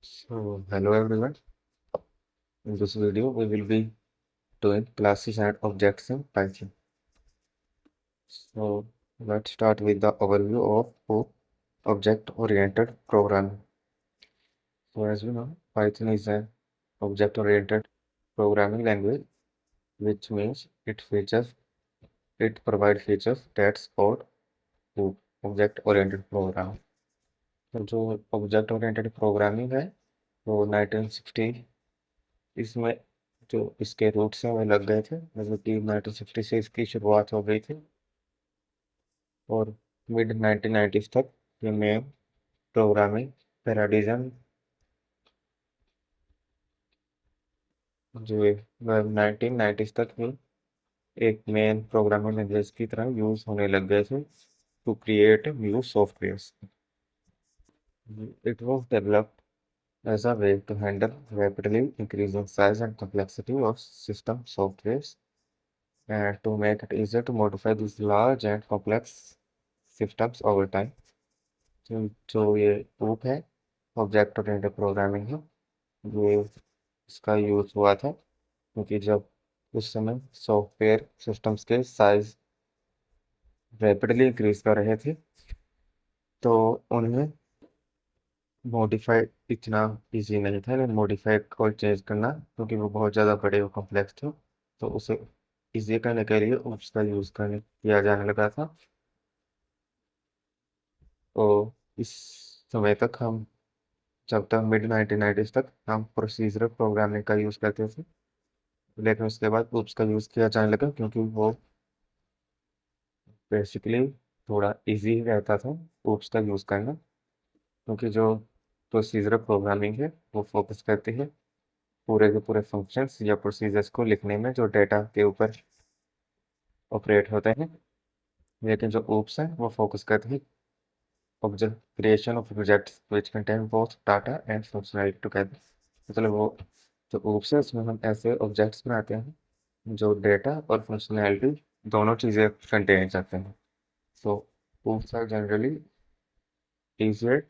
So, hello everyone. In this video, we will be doing classes and objects in Python. So, let's start with the overview of object-oriented programming. So, as we know, Python is an object-oriented programming language, which means it provides features that support to object-oriented programming. तो जो object-oriented programming है, वो 1960 इसमें जो इसके roots हैं वो लग गए थे, मतलब कि 1960 से इसकी शुरुआत हो गई थी और मिड 1990s तक ये मेन प्रोग्रामिंग पैराडिज्म जो 1990s तक ही एक मेन प्रोग्रामिंग लैंग्वेज की तरह यूज होने लग गए थे to create new softwares. It was developed as a way to handle rapidly increasing size and complexity of system softwares and to make it easier to modify these large and complex systems over time. तो जो ये OOP है, object oriented programming है, ये इसका use हुआ था क्योंकि जब उस समय सॉफ्टवेयर सिस्टम्स के साइज रैपिडली इंक्रीज कर रहे थे तो उन्हें मॉडिफाई इतना इजी नहीं था, लेकिन मॉडिफाई और चेंज करना क्योंकि वो बहुत ज़्यादा बड़े और कॉम्प्लेक्स थे, तो उसे इजी करने के लिए उसका यूज़ करने किया जाने लगा था. तो इस समय तक हम जब तक मिड 1990s तक हम प्रोसीजरल प्रोग्रामिंग का यूज़ करते थे, लेकिन उसके बाद OOPS का यूज़ किया जाने लगा क्योंकि वो बेसिकली थोड़ा इजी रहता था OOPS का यूज़ करना, क्योंकि जो प्रोसीजरल प्रोग्रामिंग है वो फोकस करती है पूरे के पूरे फंक्शंस या प्रोसीजर्स को लिखने में जो डेटा के ऊपर ऑपरेट होते हैं, लेकिन जो OOPS है वो फोकस करती है object creation of objects which contain both data and functionality together. मतलब वो जो OOPS है उसमें हम ऐसे ऑब्जेक्ट्स बनाते हैं जो डेटा और फंक्शनैलिटी दोनों चीज़ें कंटेन करते हैं. So OOPS are generally easier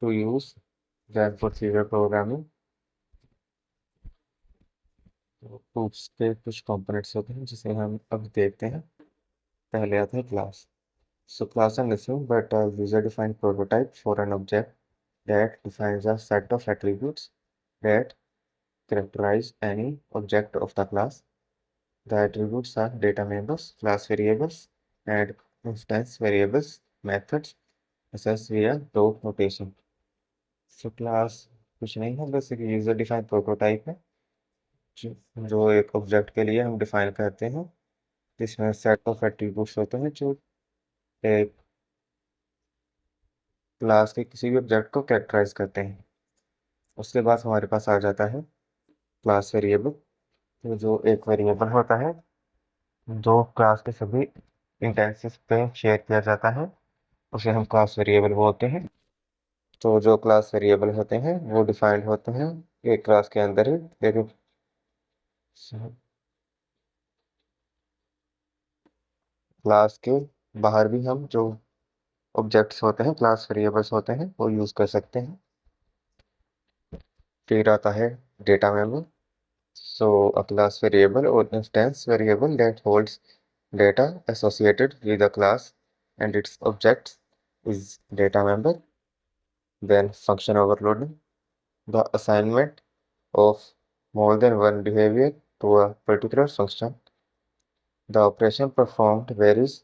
to use than procedure programming. तो OOPS के कुछ कंपोनेंट्स होते हैं जिसे हम अब देखते हैं. पहले आता है class. So class are nothing but a user-defined prototype for an object that defines a set of attributes that characterize any object of the class. The attributes are data members, class variables, and instance variables methods accessed via dot notation. So class कुछ नहीं है, बस एक user defined prototype है जो एक object के लिए हम डिफाइन करते हैं, जिसमें सेट ऑफ एट्रीब्यूट्स होते हैं जो एक क्लास के किसी भी ऑब्जेक्ट को कैरेक्टराइज करते हैं. उसके बाद हमारे पास आ जाता है क्लास वेरिएबल, तो जो एक वेरिएबल होता है जो क्लास के सभी इंटेंसेस पे शेयर किया जाता है, उसे हम क्लास वेरिएबल बोलते हैं. तो जो क्लास वेरिएबल होते हैं वो डिफाइंड होते हैं एक क्लास के अंदर ही, लेकिन क्लास के बाहर भी हम जो ऑब्जेक्ट्स होते हैं क्लास वेरिएबल्स होते हैं वो यूज़ कर सकते हैं. फिर आता है data memory. So a class variable or instance variable that holds data associated with the class and its objects is data member. Then function overloading, the assignment of more than one behavior to a particular function. The operation performed varies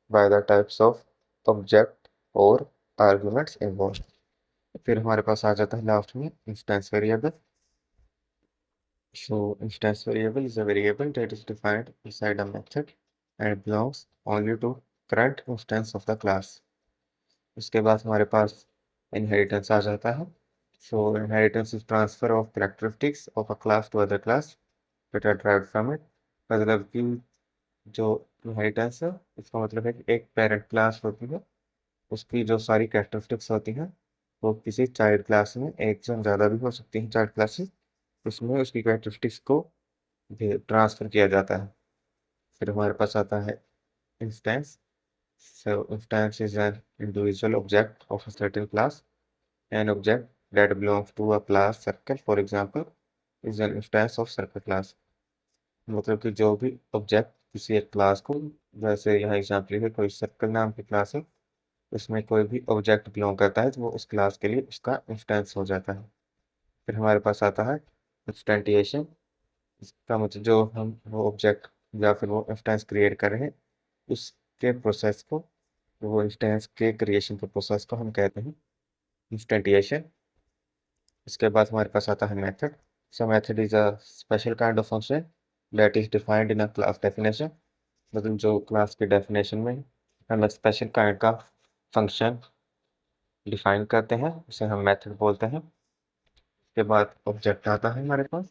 by the types of object और arguments involved. फिर हमारे पास आ जाता है last में instance variable. So instance variable is a variable that is defined inside a method and belongs only to current instance of the class. उसके बाद हमारे पास inheritance आ जाता है. So inheritance is transfer of characteristics of a class to other class that are derived from it. मतलब कि जो inheritance है इसका मतलब है कि एक parent class होती है, उसकी जो सारी characteristics होती हैं वो किसी child class में एक से ज़्यादा भी हो सकती हैं child classes, उसमें उसकी characteristics को ट्रांसफर किया जाता है. फिर हमारे पास आता है instance. So instance is an individual object of a certain class. An object that belongs to a class circle, for example, is an instance of circle class। मतलब कि जो भी ऑब्जेक्ट किसी एक क्लास को, जैसे यहाँ एग्जाम्पल है कोई सर्कल नाम की क्लास है, उसमें कोई भी ऑब्जेक्ट बिलोंग करता है तो वो उस क्लास के लिए उसका इंस्टेंस हो जाता है। फिर हमारे पास आता है इंस्टेंटिएशन। इसका मतलब जो हम वो ऑब्जेक्ट या फिर वो इंस्टेंस क्रिएट कर रहे हैं उसके प्रोसेस को, वो इंस्टेंस के क्रिएशन के प्रोसेस को हम कहते हैं इंस्टेंटिएशन। इसके बाद हमारे पास आता है method. So method is a special kind of function that is defined in a class definition. मतलब जो क्लास के डेफिनेशन में हम स्पेशल काइंड का फंक्शन डिफाइन करते हैं उसे हम मेथड बोलते हैं। उसके बाद ऑब्जेक्ट आता है हमारे पास।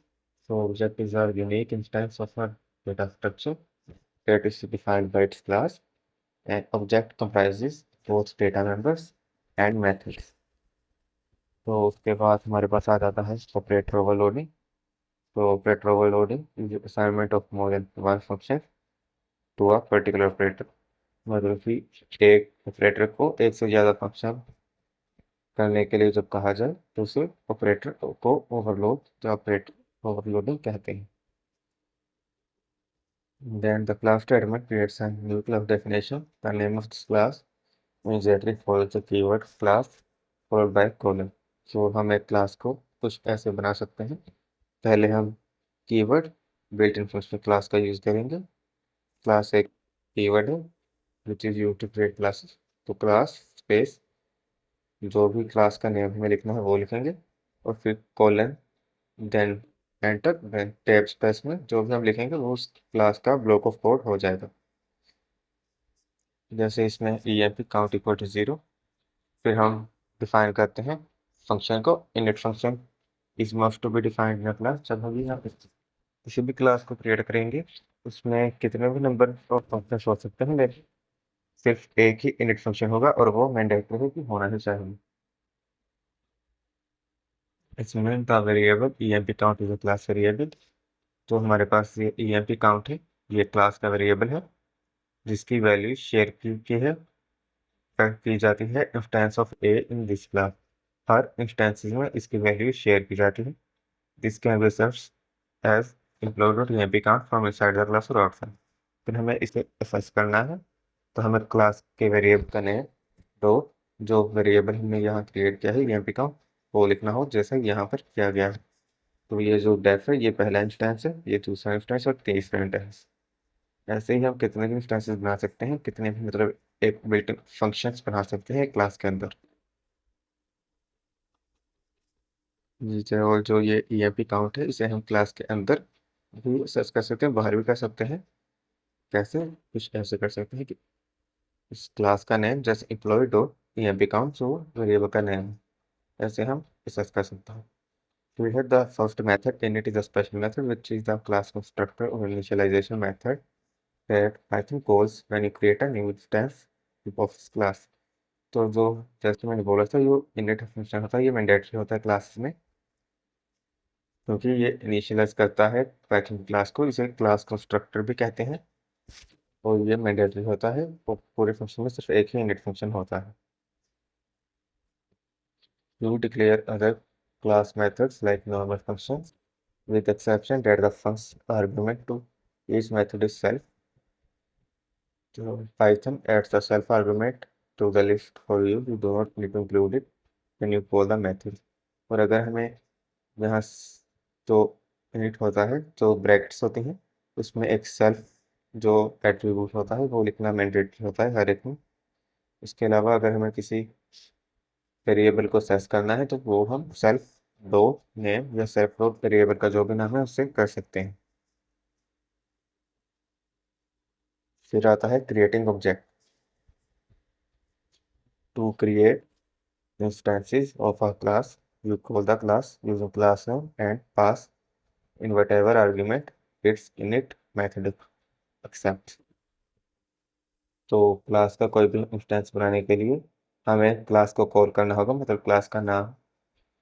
So object is a unique instance of a data structure that is defined by its class. And object comprises both data members and methods. तो उसके बाद हमारे पास आ जाता है ऑपरेटर ओवरलोडिंग। तो operator overloading is assignment of more than one function to a particular operator. मतलब कि एक ऑपरेटर को एक से ज़्यादा फंक्शन करने के लिए जब कहा जाए तो उसे ऑपरेटर को ओवरलोड या ऑपरेटर ओवरलोडिंग कहते हैं। Then the class statement creates a new class definition. The name of this class immediately follows the keyword class followed by colon। So हम एक क्लास को कुछ ऐसे बना सकते हैं। पहले हम keyword built in function class का यूज करेंगे। क्लास एक कीवर्ड है which is use to create classes. तो क्लास स्पेस जो भी क्लास का नेम हमें लिखना है वो लिखेंगे और फिर colon then enter then tab space में जो भी हम लिखेंगे वो उस क्लास का ब्लॉक ऑफ कोड हो जाएगा। जैसे इसमें emp काउंट इक्वल टू 0। फिर हम डिफाइन करते हैं फंक्शन को init function is must to be defined in a class. जब हम यहाँ पे किसी भी क्लास को क्रिएट करेंगे उसमें कितने भी नंबर ऑफ फंक्शन हो सकते हैं लेकिन सिर्फ एक ही इनिट फंक्शन होगा और वो मैंडेटरी है कि होना ही चाहिए। इसमें the variable emp count is a class variable. तो हमारे पास ये emp काउंट है, ये क्लास का वेरिएबल है जिसकी वैल्यू शेयर की है की जाती है instance of a in this class. हर इंस्टेंसेस में इसकी वैल्यू शेयर की जाती है। This can be served as included emp count from inside the class और आउटसाइड। फिर हमें इसे एक्सेस करना है तो हमें क्लास के वेरिएबल का नेम तो जो वेरिएबल हमने यहाँ क्रिएट किया है emp काउंट वो लिखना हो जैसा यहाँ पर किया गया है। तो ये जो डेफ है ये पहला इंस्टेंस है, ये दूसरा इंस्टेंस और तीसरा इंस्टेंस। ऐसे ही हम कितने भी इंस्टेंसेस बना सकते हैं, कितने भी मतलब एक बिल्ट इन फंक्शंस बना सकते हैं क्लास के अंदर। जी और जो ये emp काउंट है इसे हम क्लास के अंदर भी सर्च कर सकते हैं, बाहर भी कर सकते हैं। कैसे? कुछ ऐसे कर सकते हैं कि इस क्लास का नेम जैसे एम्प्लॉय डॉट emp काउंट जो वेरिएबल का नेम है ऐसे हम सर्च कर सकते हैं। So we had the first method, init is a special method which is the class constructor or initialization method that Python calls when you create a new instance of this class। तो जो जैसे मैंने बोला था ये init function होता है, ये मैंडेटरी होता है क्लासेस में क्योंकि ये इनिशियलाइज करता है पाइथन क्लास को, इसे क्लास कंस्ट्रक्टर भी कहते हैं और ये मैंडेटरी होता है। वो पूरे फंक्शन में सिर्फ एक ही init फंक्शन होता है। You declare other class methods like normal functions with exception that the function argument to each method is self। So Python adds the self argument to the list for you, you do not need to include it when you call the method। और अगर हमें यहाँ जो init होता है जो brackets होती हैं उसमें एक सेल्फ जो एट्रीब्यूट होता है वो लिखना मैंडेटरी होता है हर एक में। इसके अलावा अगर हमें किसी वेरिएबल को सेस करना है तो वो हम सेल्फ दो नेम या सेल्फ दो वेरिएबल का जो भी नाम है उससे कर सकते हैं। फिर आता है creating object. To create instances of a class you call the class using class name and pass in whatever argument its init method accepts। तो क्लास का कोई भी इंस्टेंस बनाने के लिए हमें क्लास को कॉल करना होगा, मतलब क्लास का नाम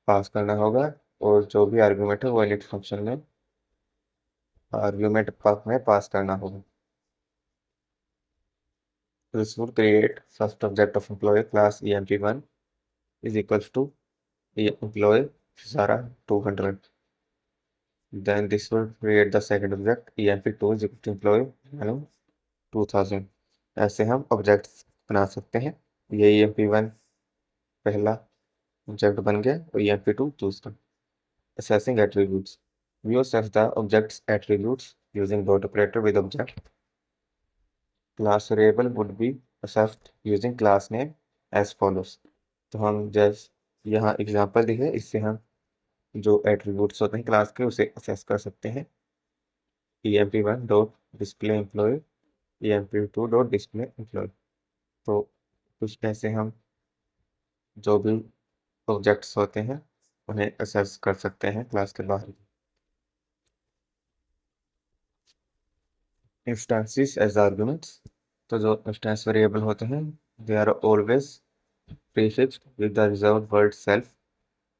पास करना होगा और जो भी आर्ग्यूमेंट है वो init फंक्शन में आर्ग्यूमेंट में पास करना होगा। This would create first object of employee class emp1 is equals to employee Zara 200. Then this will create the second object emp2 is equal to employee Manu 2000. ऐसे हम objects बना सकते हैं। ये emp1 पहला ऑब्जेक्ट बन गया और emp2 दूसरा। Assessing attributes. We assess the object's attributes using dot operator with object. Class variable would be assessed using class name as follows. तो हम जैसे यहाँ एग्जांपल दिखे, इससे हम जो एट्रीब्यूट्स होते हैं क्लास के उसे असेस कर सकते हैं। emp1 dot display employ, emp2 dot display employ. तो कुछ ऐसे हम जो भी ऑब्जेक्ट्स होते हैं उन्हें असेस कर सकते हैं क्लास के बाहर। Instances as arguments. तो जो इंस्टेंस वेरिएबल होते हैं they are always prefixed with the reserved word self.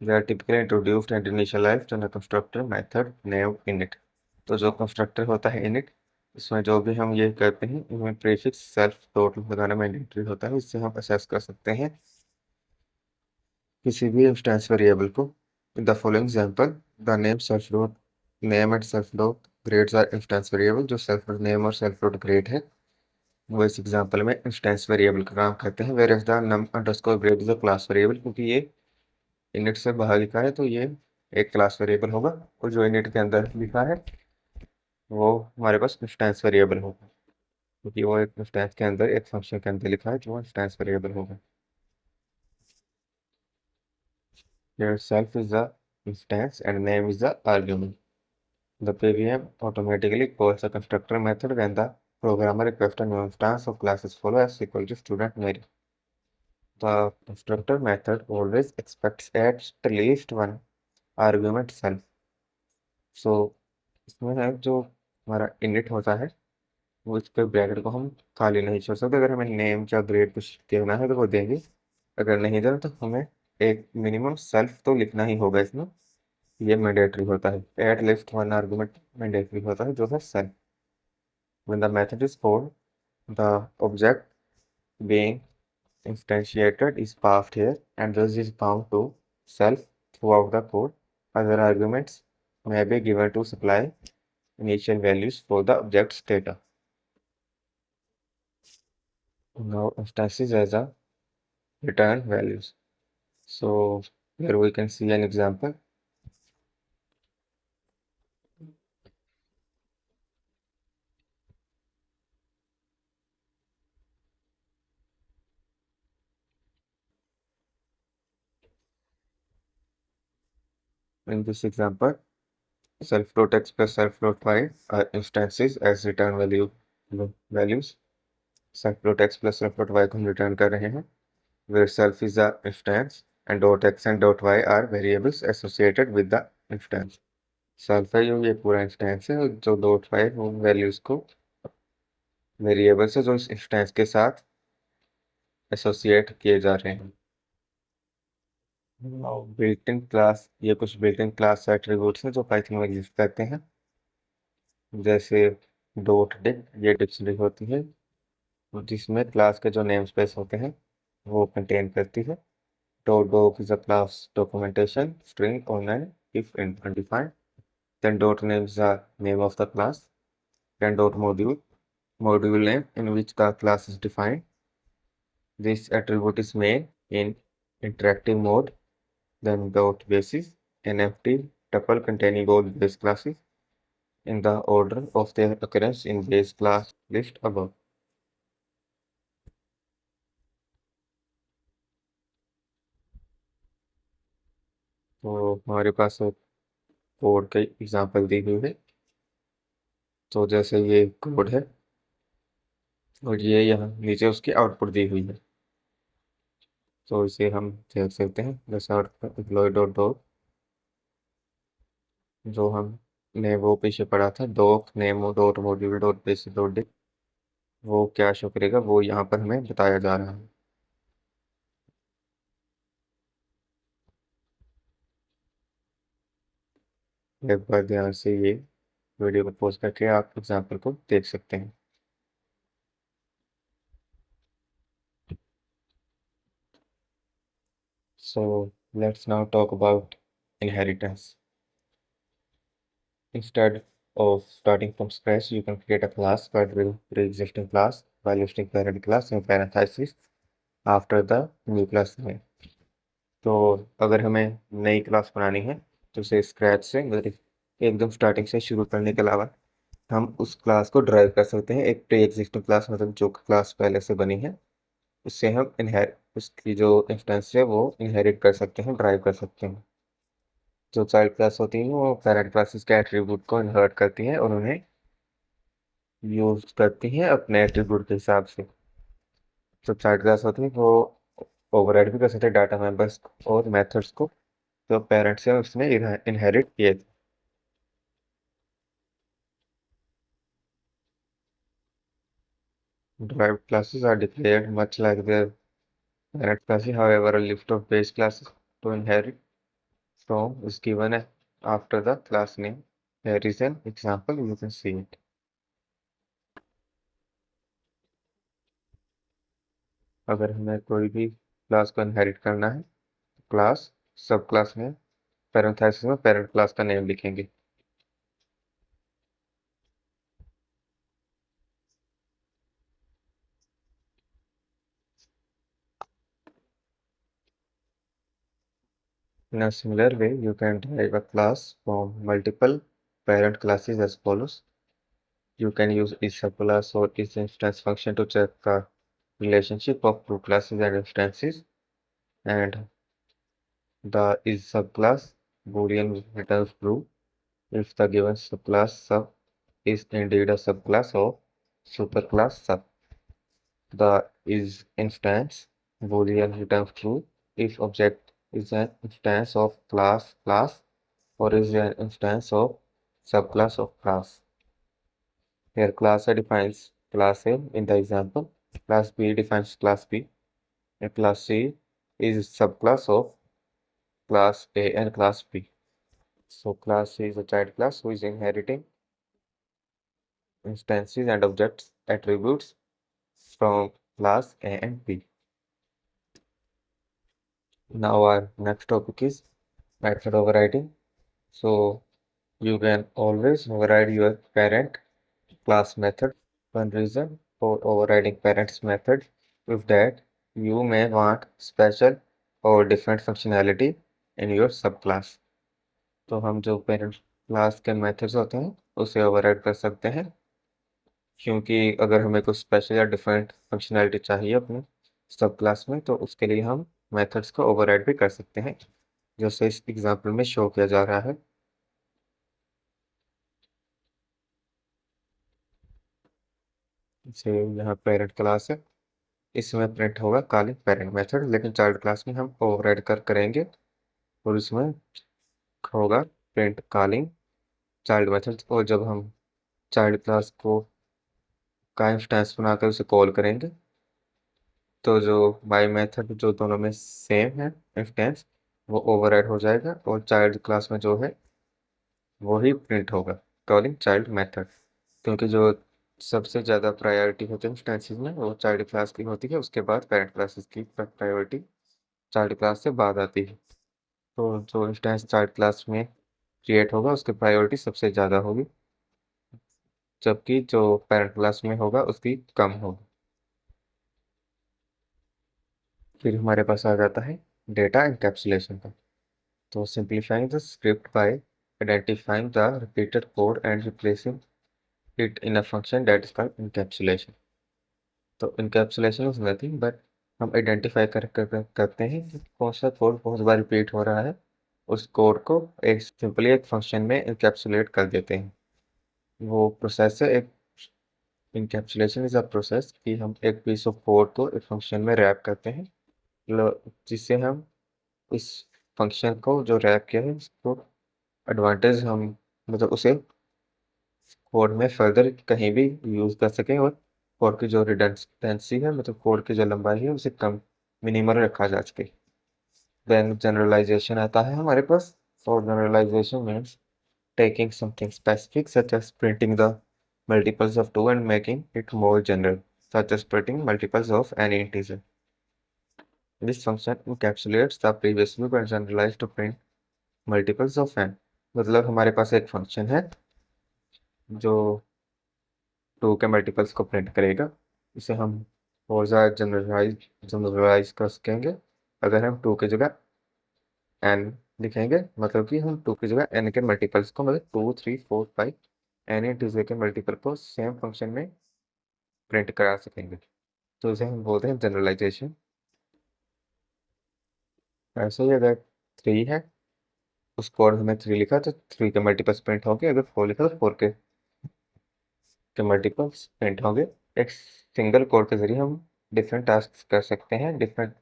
They are typically introduced and initialized in a constructor method named init. तो जो कंस्ट्रक्टर होता है init, इसमें जो भी हम ये करते हैं इनमें प्रीफिक्स सेल्फ डॉट लगाना मैंडेटरी होता है। इससे हम असेस कर सकते हैं किसी भी इंस्टेंस वेरिएबल को। In the following example the name self dot name and self dot grades are instance variable. जो सेल्फ डॉट नेम और सेल्फ डॉट ग्रेड है वो इस एग्जांपल में इंस्टेंस वेरिएबल का काम करते हैं। Where is the num underscore grade is a class variable, क्योंकि ये इनिट से बाहर लिखा है तो ये एक क्लास वेरिएबल होगा, और जो इनिट के अंदर लिखा है वो हमारे पास इंस्टेंस वेरिएबल होगा, क्योंकि वो एक इंस्टेंस के अंदर एक फंक्शन के अंदर लिखा है जो इंस्टेंस वेरिएबल होगा। Here self is the instance and name is the argument. The PVM automatically calls a constructor method when the programmer requests a new instance of classes follow as equal to student Mary. The constructor method always expects at least one argument self. So इसमें है जो हमारा init होता है वो इस पे bracket को हम खाली नहीं छोड़ सकते। अगर हमें नेम या ग्रेड कुछ देना है तो वो देंगे, अगर नहीं देना तो हमें एक मिनिमम सेल्फ तो लिखना ही होगा इसमें। ये मैंडेटरी होता है। At least one argument mandatory होता है जो है self. When the method is called, the object being instantiated is passed here and thus is bound to self throughout the code. Other arguments may be given to supply initial values for the object's data. Now instances as a return values. So here we can see an example. In this example, self.x plus self.y are instances as return values. self.x plus self.y को हम return कर रहे हैं, where self is the instance and .x and .y are variables associated with the instance. self है जो ये पूरा instance है, और जो .y वो वैल्यूज को वेरिएबल्स है जो इस इंस्टेंस के साथ एसोसिएट किए जा रहे हैं। बिल्ट इन क्लास, ये कुछ बिल्ट इन क्लास एट्रीब्यूट्स हैं जो पाइथन में एग्जिस्ट करते हैं, जैसे डॉट डिक, ये डिक्शनरी होती है जिसमें क्लास के जो नेम स्पेस होते हैं वो कंटेन करती है। Dot doc is a class documentation string online if undefined. Then dot name is the name of the class. Then dot module name in which the class is defined. This attribute is made in interactive mode. Then dot basis, an empty tuple containing all base classes in the order of their occurrence in base class list above. तो हमारे पास code का example दी हुई है। तो जैसे ये code है और ये यहाँ नीचे उसकी आउटपुट दी हुई है, तो इसे हम देख सकते हैं। जैसे आउटपुट एम्प्लॉय डॉट डॉट, जो हमने वो पीछे पढ़ा था doc name dot module dot basic dot dict, वो क्या शो करेगा वो यहाँ पर हमें बताया जा रहा है। एक बार ध्यान से ये वीडियो को पॉज करके आप एग्जाम्पल को देख सकते हैं। सो Let's now talk about inheritance. Instead of starting from scratch, you can create a class by drawing pre-existing class by listing parent class in parentheses after the new class name. तो अगर हमें नई class बनानी है तो उसे scratch से मतलब एकदम स्टार्टिंग से शुरू करने के अलावा हम उस क्लास को ड्राइव कर सकते हैं। एक प्री एग्जिस्टिंग क्लास मतलब जो क्लास पहले से बनी है उससे हम उसकी जो इंस्टेंस है वो इनहेरिट कर सकते हैं, ड्राइव कर सकते हैं। जो चाइल्ड क्लास होती है वो पेरेंट क्लासेस के एट्रीब्यूट को इनहर्ट करती हैं और उन्हें यूज करती हैं अपने एट्रीब्यूट के हिसाब से। जो चाइल्ड क्लास होती है वो ओवरराइड भी कर सकते हैं डाटा मेंबर्स और मेथड्स को जो पेरेंट्स से उसने इनहेरिट किए थे। Derived classes are declared much like their parent classes. However, a list of base classes to inherit from is given after the class name. Here is an example, you can see it. अगर हमें कोई भी class को inherit करना है तो class सब class में पैरेंथेसिस में पेरेंट क्लास का नेम लिखेंगे। In a similar way, you can derive a class from multiple parent classes as follows. You can use each subclass or each instance function to check the relationship of two classes and instances, and the is subclass Boolean returns true if the given subclass sub is indeed a subclass of superclass sub. The is instance Boolean returns true if object is an instance of class or is an instance of subclass of class. Here class A defines class A in the example, class B defines class B, and class C is subclass of class A and class B. So class C is a child class who is inheriting instances and objects attributes from class A and B. Now our next topic is method overriding. So you can always override your parent class method. One reason for overriding parents method is that you may want special or different functionality in your subclass. तो हम जो parent class के methods होते हैं उसे override कर सकते हैं, क्योंकि अगर हमें कुछ स्पेशल या डिफरेंट फंक्शनैलिटी चाहिए अपने सब क्लास में तो उसके लिए हम मेथड्स को ओवरराइड भी कर सकते हैं, जैसे इस एग्जांपल में शो किया जा रहा है। जैसे यहाँ पेरेंट क्लास है, इसमें प्रिंट होगा कॉलिंग पेरेंट मेथड, लेकिन चाइल्ड क्लास में हम ओवरराइड करेंगे और इसमें होगा प्रिंट कॉलिंग चाइल्ड मेथड। और जब हम चाइल्ड क्लास को का इंस्टेंस बनाकर उसे कॉल करेंगे तो जो बाय मेथड जो दोनों में सेम है इंस्टेंस वो ओवरराइड हो जाएगा और चाइल्ड क्लास में जो है वो ही प्रिंट होगा कॉलिंग चाइल्ड मेथड, क्योंकि जो सबसे ज़्यादा प्रायोरिटी होती है इंस्टेंसेस में वो चाइल्ड क्लास की होती है, उसके बाद पेरेंट क्लासेस की प्रायोरिटी चाइल्ड क्लास से बाद आती है। तो जो इंस्टेंस चाइल्ड क्लास में क्रिएट होगा उसकी प्रायोरिटी सबसे ज़्यादा होगी, जबकि जो पेरेंट क्लास में होगा उसकी कम होगी। फिर हमारे पास आ जाता है डेटा एनकैप्सुलेशन का। तो simplifying the script by identifying the repeated code and replacing it in a function that is called encapsulation. तो encapsulation is nothing but हम आइडेंटिफाई करते हैं कि कौन सा कोड बहुत बार रिपीट हो रहा है, उस कोड को एक सिंपली एक फंक्शन में इनकैप्सुलेट कर देते हैं। वो प्रोसेस है एक इनकैप्सुलेशन इज अ प्रोसेस कि हम एक पीस ऑफ कोड को एक फंक्शन में रैप करते हैं, जिससे हम इस फंक्शन को जो रैप किया है उसको एडवांटेज हम मतलब उसे कोड में फर्दर कहीं भी यूज कर सकें और कोड की जो रिडंडेंसी है मतलब कोड की जो लंबाई है उसे कम मिनिमल रखा जा सके। देन जनरलाइजेशन आता है हमारे पास, और generalisation means taking something specific such as printing the multiples of 2 and making it more general such as printing multiples of any integer. This function encapsulates the previously but generalized to print multiples of n। मतलब हमारे पास एक function है जो 2 के multiples को print करेगा। इसे हम और ज़्यादा जनरलाइज कर सकेंगे अगर हम 2 की जगह n लिखेंगे, मतलब कि हम 2 की जगह n के मल्टीपल्स को, मतलब 2 3 4 5 n इंटीजर के मल्टीपल को सेम फंक्शन में प्रिंट करा सकेंगे। तो इसे हम बोलते हैं जनरलाइजेशन। ऐसे ही अगर 3 है, उस कोड में 3 लिखा तो 3 के मल्टीपल्स प्रिंट होंगे, अगर 4 लिखा तो 4 के मल्टीपल्स प्रिंट होंगे। एक सिंगल कोड के जरिए हम डिफरेंट टास्क कर सकते हैं, डिफरेंट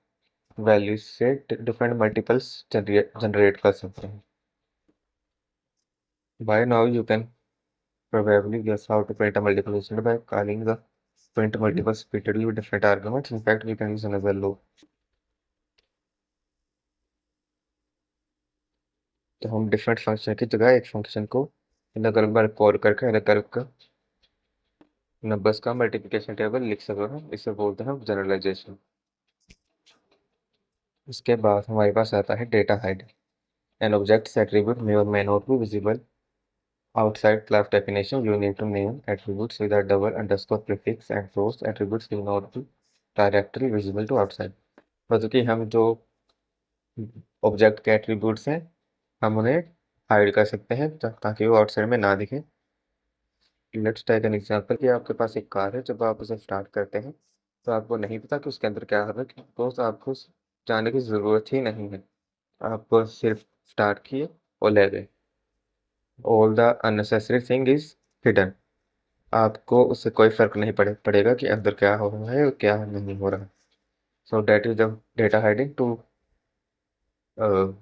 वैल्यूज से डिफरेंट मल्टीपल्स जनरेट कर सकते हैं। By now you can probably guess how to print a multiplication by calling the print multiples repeatedly with different arguments. In fact, we can use another loop. तो हम different function की जगह एक function को अलग अलग बार कॉल करके अलग अलग नंबर्स का मल्टीप्लिकेशन टेबल लिख सकते हैं। इसे बोलते हैं जनरलाइजेशन। इसके बाद हमारे पास आता है data hide. An object's attribute may or may not be visible outside class definition. You need to name attributes with a double underscore prefix and those attributes will not be directly visible to outside। मतलब कि हम जो object के attributes हैं हम उन्हें hide कर सकते हैं ताकि वो आउटसाइड में ना दिखें। लेट्स टेक एन एग्जांपल कि आपके पास एक कार है। जब आप उसे स्टार्ट करते हैं तो आपको नहीं पता कि उसके अंदर क्या है, तो आपको जानने की ज़रूरत ही नहीं है। आप सिर्फ स्टार्ट किए और ले गए। All the unnecessary thing is hidden. आपको उससे कोई फर्क नहीं पड़ेगा कि अंदर क्या हो रहा है और क्या नहीं हो रहा। So that is the data hiding, to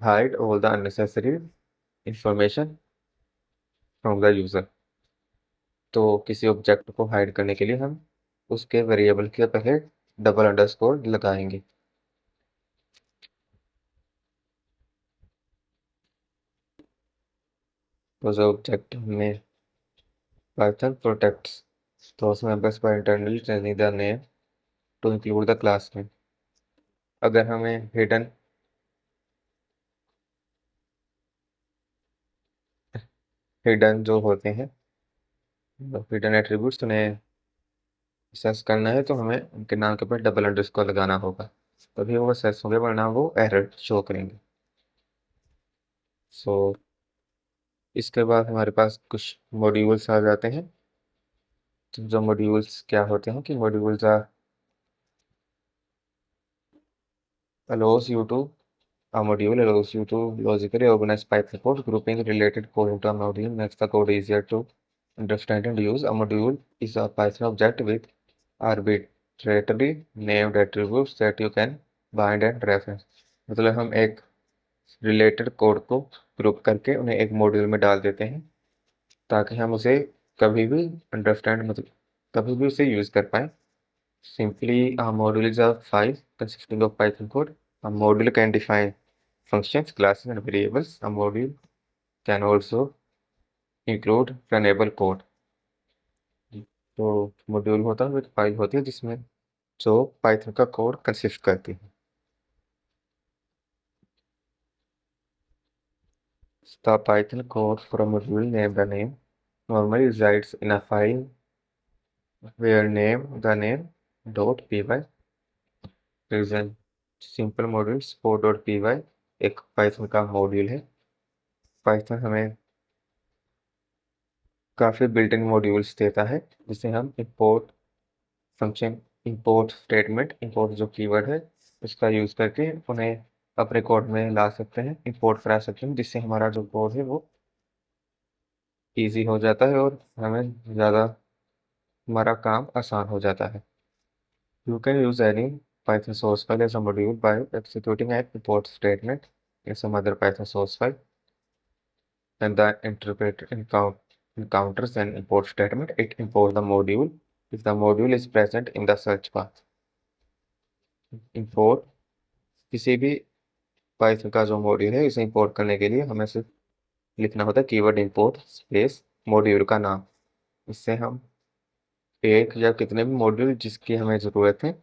hide all the unnecessary information from the user. तो किसी ऑब्जेक्ट को हाइड करने के लिए हम उसके वेरिएबल के पहले डबल अंडरस्कोर लगाएंगे। तो जो ऑब्जेक्ट में Python protects those members by internally changing their name to include the class name। अगर हमें हिडन जो होते हैं हिडन एट्रीब्यूट्स उन्हें एक्सेस करना है तो हमें उनके नाम के ऊपर डबल अंडरस्कोर लगाना होगा, तभी वो एक्सेस होंगे, वरना वो एरर शो करेंगे। सो इसके बाद हमारे पास कुछ मॉड्यूल्स आ जाते हैं। तो जो मॉड्यूल्स क्या होते हैं कि modules allows you to a module allows you to logically organize Python code. Grouping related code into a module makes the code easier to understand and use। A module is a Python object with arbitrarily named attributes that you can bind and reference। मतलब हम एक related code को group करके उन्हें एक module में डाल देते हैं ताकि हम उसे कभी भी अंडरस्टैंड, मतलब कभी भी उसे यूज कर पाए। Simply, a module is a file consisting of Python code। A module can define functions, classes, and variables। A module can also include runnable code। तो मॉड्यूल होता है, एक फाइल होती है जिसमें जो पाइथन का कोड कंसिस्ट करती है। The Python code for a module named the name normally resides in a file where name the name .py reason। Simple modules 4.py एक पाइथन का मॉड्यूल है। पाइथन हमें काफ़ी बिल्ट इन मॉड्यूल्स देता है जिसे हम import function, import statement, import जो कीवर्ड है उसका यूज़ करके उन्हें अपने कोड में ला सकते हैं, इंपोर्ट करा सकते हैं, जिससे हमारा जो कोड है वो ईजी हो जाता है और हमें ज़्यादा हमारा काम आसान हो जाता है। You can use any Python source file as a module by executing an import statement in some other Python source file, and the interpreter encounters an import statement, it imports the module if the module is present in the search path। import किसी भी Python का जो module है इसे import करने के लिए हमें सिर्फ लिखना होता है कीवर्ड इंपोर्ट स्पेस मॉड्यूल का नाम। इससे हम एक या कितने भी मॉड्यूल जिसकी हमें ज़रूरत है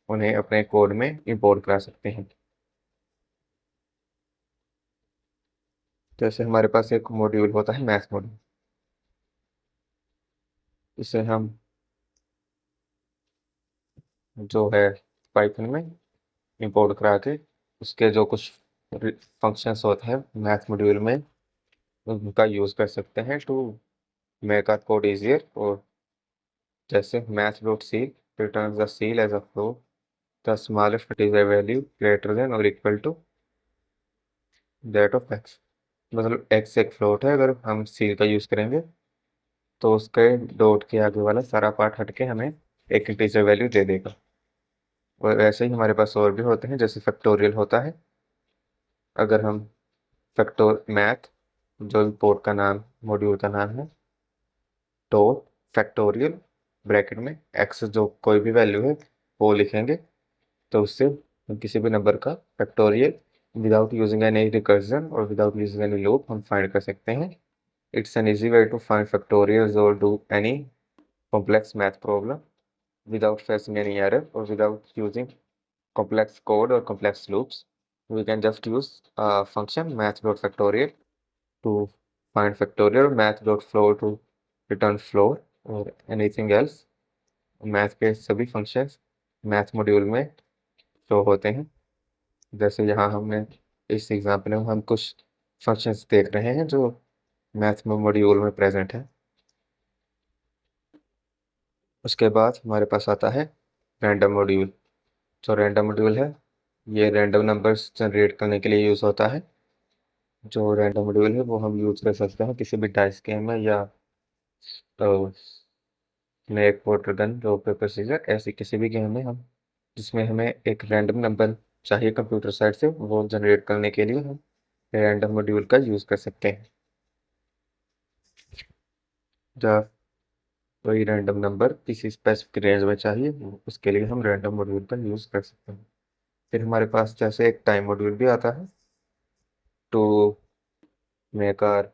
उन्हें अपने कोड में इंपोर्ट करा सकते हैं। जैसे हमारे पास एक मॉड्यूल होता है मैथ मॉड्यूल, इसे हम जो है पाइथन में इंपोर्ट करा के उसके जो कुछ फंक्शंस होते हैं मैथ मॉड्यूल में उनका यूज़ कर सकते हैं to make our code easier. और जैसे math dot C return the ceil as a float, the smallest integer value greater than और equal to that of X. मतलब एक्स एक फ्लोट है, अगर हम सील का यूज़ करेंगे तो उसके डॉट के आगे वाला सारा पार्ट हट के हमें एक इंटीजर वैल्यू दे देगा। और ऐसे ही हमारे पास और भी होते हैं, जैसे फैक्टोरियल होता है। अगर हम फैक्टोर मैथ, जो भी पोर्ट का नाम मॉड्यूल का नाम है, तो फैक्टोरियल ब्रैकेट में एक्स जो कोई भी वैल्यू है वो लिखेंगे, तो उससे हम किसी भी नंबर का factorial without using any recursion और विदाउट यूजिंग एनी लूप हम फाइंड कर सकते हैं। It's an easy way to find factorials और do any complex math problem without facing any error or without using complex code or complex loops. We can just use a function math.factorial to find factorial, math.floor to return floor or anything else. Math के सभी functions math module में show होते हैं। जैसे यहाँ हमने इस example में हम कुछ फंक्शंस देख रहे हैं जो मैथ मॉड्यूल में प्रेजेंट है। उसके बाद हमारे पास आता है रैंडम मॉड्यूल। जो रैंडम मॉड्यूल है ये रैंडम नंबर्स जनरेट करने के लिए यूज़ होता है। जो रैंडम मॉड्यूल है वो हम यूज़ कर सकते हैं किसी भी डाइस गेम में या snake water gun rock paper scissor, ऐसे किसी भी गेम में हम जिसमें हमें एक रैंडम नंबर चाहिए कंप्यूटर साइड से, वो जनरेट करने के लिए हम रैंडम मॉड्यूल का यूज़ कर सकते हैं। जब कोई रैंडम नंबर किसी स्पेसिफिक रेंज में चाहिए उसके लिए हम रैंडम मॉड्यूल का यूज़ कर सकते हैं। फिर हमारे पास जैसे एक टाइम मॉड्यूल भी आता है to make are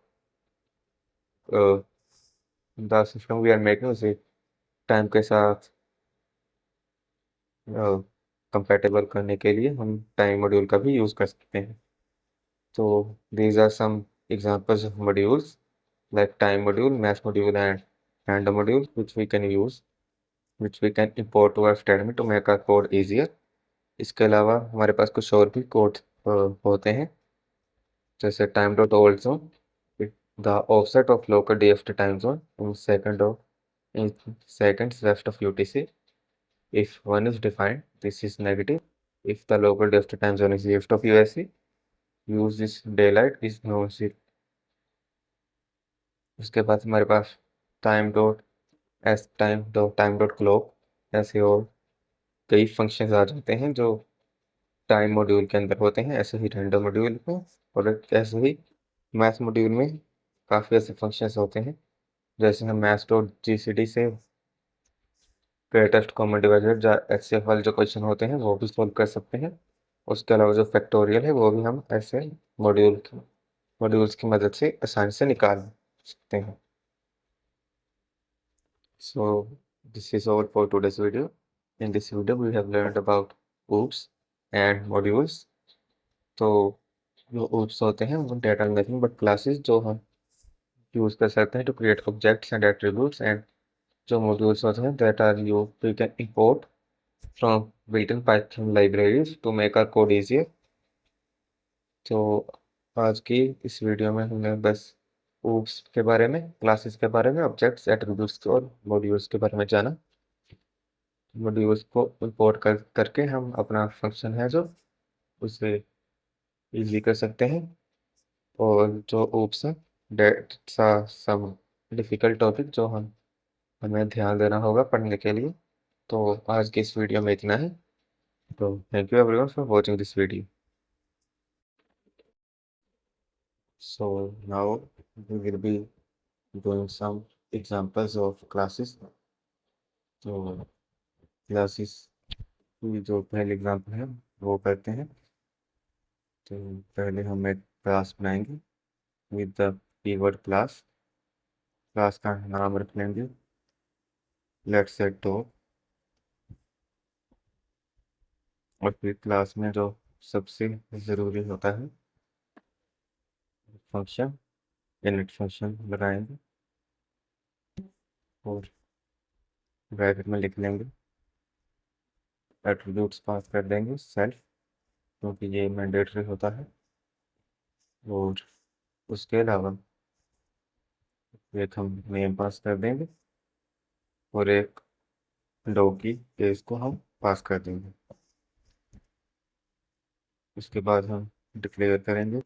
the system we are making उसे टाइम के साथ कंपैटिबल करने के लिए हम टाइम मॉड्यूल का भी यूज़ कर सकते हैं। तो these are some examples of modules like time module, math module and random module which we can use, which we can import to our statement to make our code easier. इसके अलावा हमारे पास कुछ और भी कोड होते हैं, जैसे time dot old zone, the offset of local DFT time zone in seconds left of UTC. If 1 is defined, this is negative. If the local DFT time zone is left of USC, use this daylight is no zero. उसके बाद हमारे पास time dot clock, ऐसे और कई functions आ जाते हैं जो time module के अंदर होते हैं। ऐसे ही रैंडम मॉड्यूल में और ऐसे ही मैथ मॉड्यूल में काफ़ी ऐसे फंक्शंस होते हैं। जैसे हम मैथ्स डॉट GCD से ग्रेटेस्ट कॉमन डिवाइजर या HCF वाले जो क्वेश्चन होते हैं वो भी सॉल्व कर सकते हैं। उसके अलावा जो फैक्टोरियल है वो भी हम ऐसे मॉड्यूल्स की मदद से आसानी से निकाल सकते हैं। So this is all for today's video. In this video we have learned about OOPS and modules. तो जो OOPS होते हैं वो data nothing but classes जो हम यूज़ कर सकते हैं to create objects and attributes, and जो modules होते हैं that are we can import from built-in Python libraries to make our code easier. तो आज की इस वीडियो में हमने बस OOPS के बारे में, क्लासेस के बारे में, ऑब्जेक्ट्स, एट्रीब्यूट्स और मॉड्यूल्स के बारे में जाना। मॉड्यूल्स को इंपोर्ट करके हम अपना फंक्शन है जो उसे इजी कर सकते हैं। और जो ओप्स है डेट सा सम डिफ़िकल्ट टॉपिक जो हमें ध्यान देना होगा पढ़ने के लिए। तो आज की इस वीडियो में इतना है। तो thank you everyone for watching this video. So now we will be doing some examples of classes. तो क्लासेस की जो पहले एग्जांपल है वो करते हैं। तो पहले हम एक क्लास बनाएंगे with the keyword class. Class का नाम रख लेंगे लेट्स से टॉप। और फिर क्लास में जो सबसे ज़रूरी होता है फंक्शन, इनिट फंक्शन लगाएंगे और ब्रैकेट में लिख लेंगे, एट्रीब्यूट्स पास कर देंगे सेल्फ, क्योंकि ये मैंडेटरी होता है। और उसके अलावा एक हम नेम पास कर देंगे और एक डो की केस को हम पास कर देंगे। उसके बाद हम डिक्लेयर करेंगे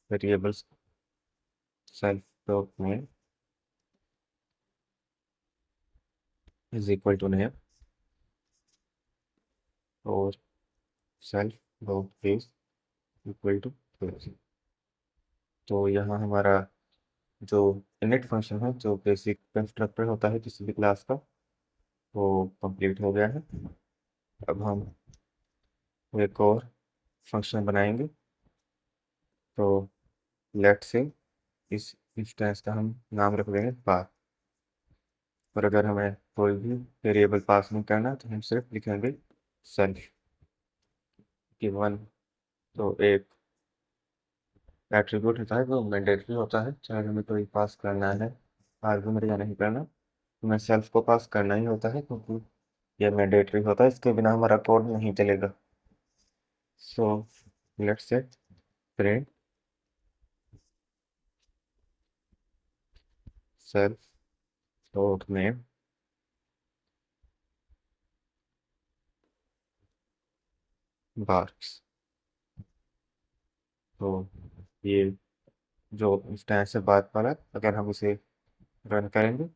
variables self dot name is equal to name और self dot case equal to case. तो यहाँ हमारा जो इनिट फंक्शन है, जो बेसिक कंस्ट्रक्टर होता है किसी भी क्लास का, वो कंप्लीट हो गया है। अब हम एक और फंक्शन बनाएंगे। तो लेट से इस इंस्टेंस का हम नाम रख देंगे पाथ। और अगर हमें कोई भी वेरिएबल पास नहीं करना तो हम सिर्फ लिखेंगे सेल्फ कि वन। तो एक एट्रीब्यूट होता है वो मैंडेटरी होता है, चाहे हमें कोई पास करना है आर्गुमेंट या नहीं करना, हमें सेल्फ को पास करना ही होता है, क्योंकि ये मैंडेटरी होता है, इसके बिना हमारा कोड नहीं चलेगा। So let's say print self dot name bars. तो ये जो इंस्टेंस से बात वाला, अगर हम इसे रन करेंगे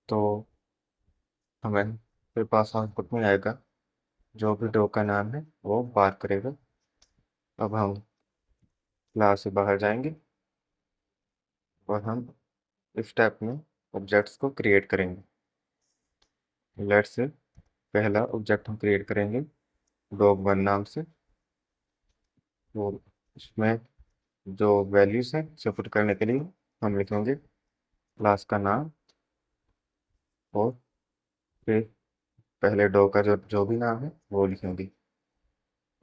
तो हमें फिर पास आउटपुट में आएगा जो भी डो का नाम है वो बार करेगा। अब हम क्लास से बाहर जाएंगे और हम इस स्टेप में ऑब्जेक्ट्स को क्रिएट करेंगे। लेट्स से पहला ऑब्जेक्ट हम क्रिएट करेंगे डॉग वन नाम से। वो उसमें जो वैल्यूज हैं उसे पुट करने के लिए हम लिखेंगे क्लास का नाम और फिर पहले डॉग का जो जो भी नाम है वो लिखेंगे।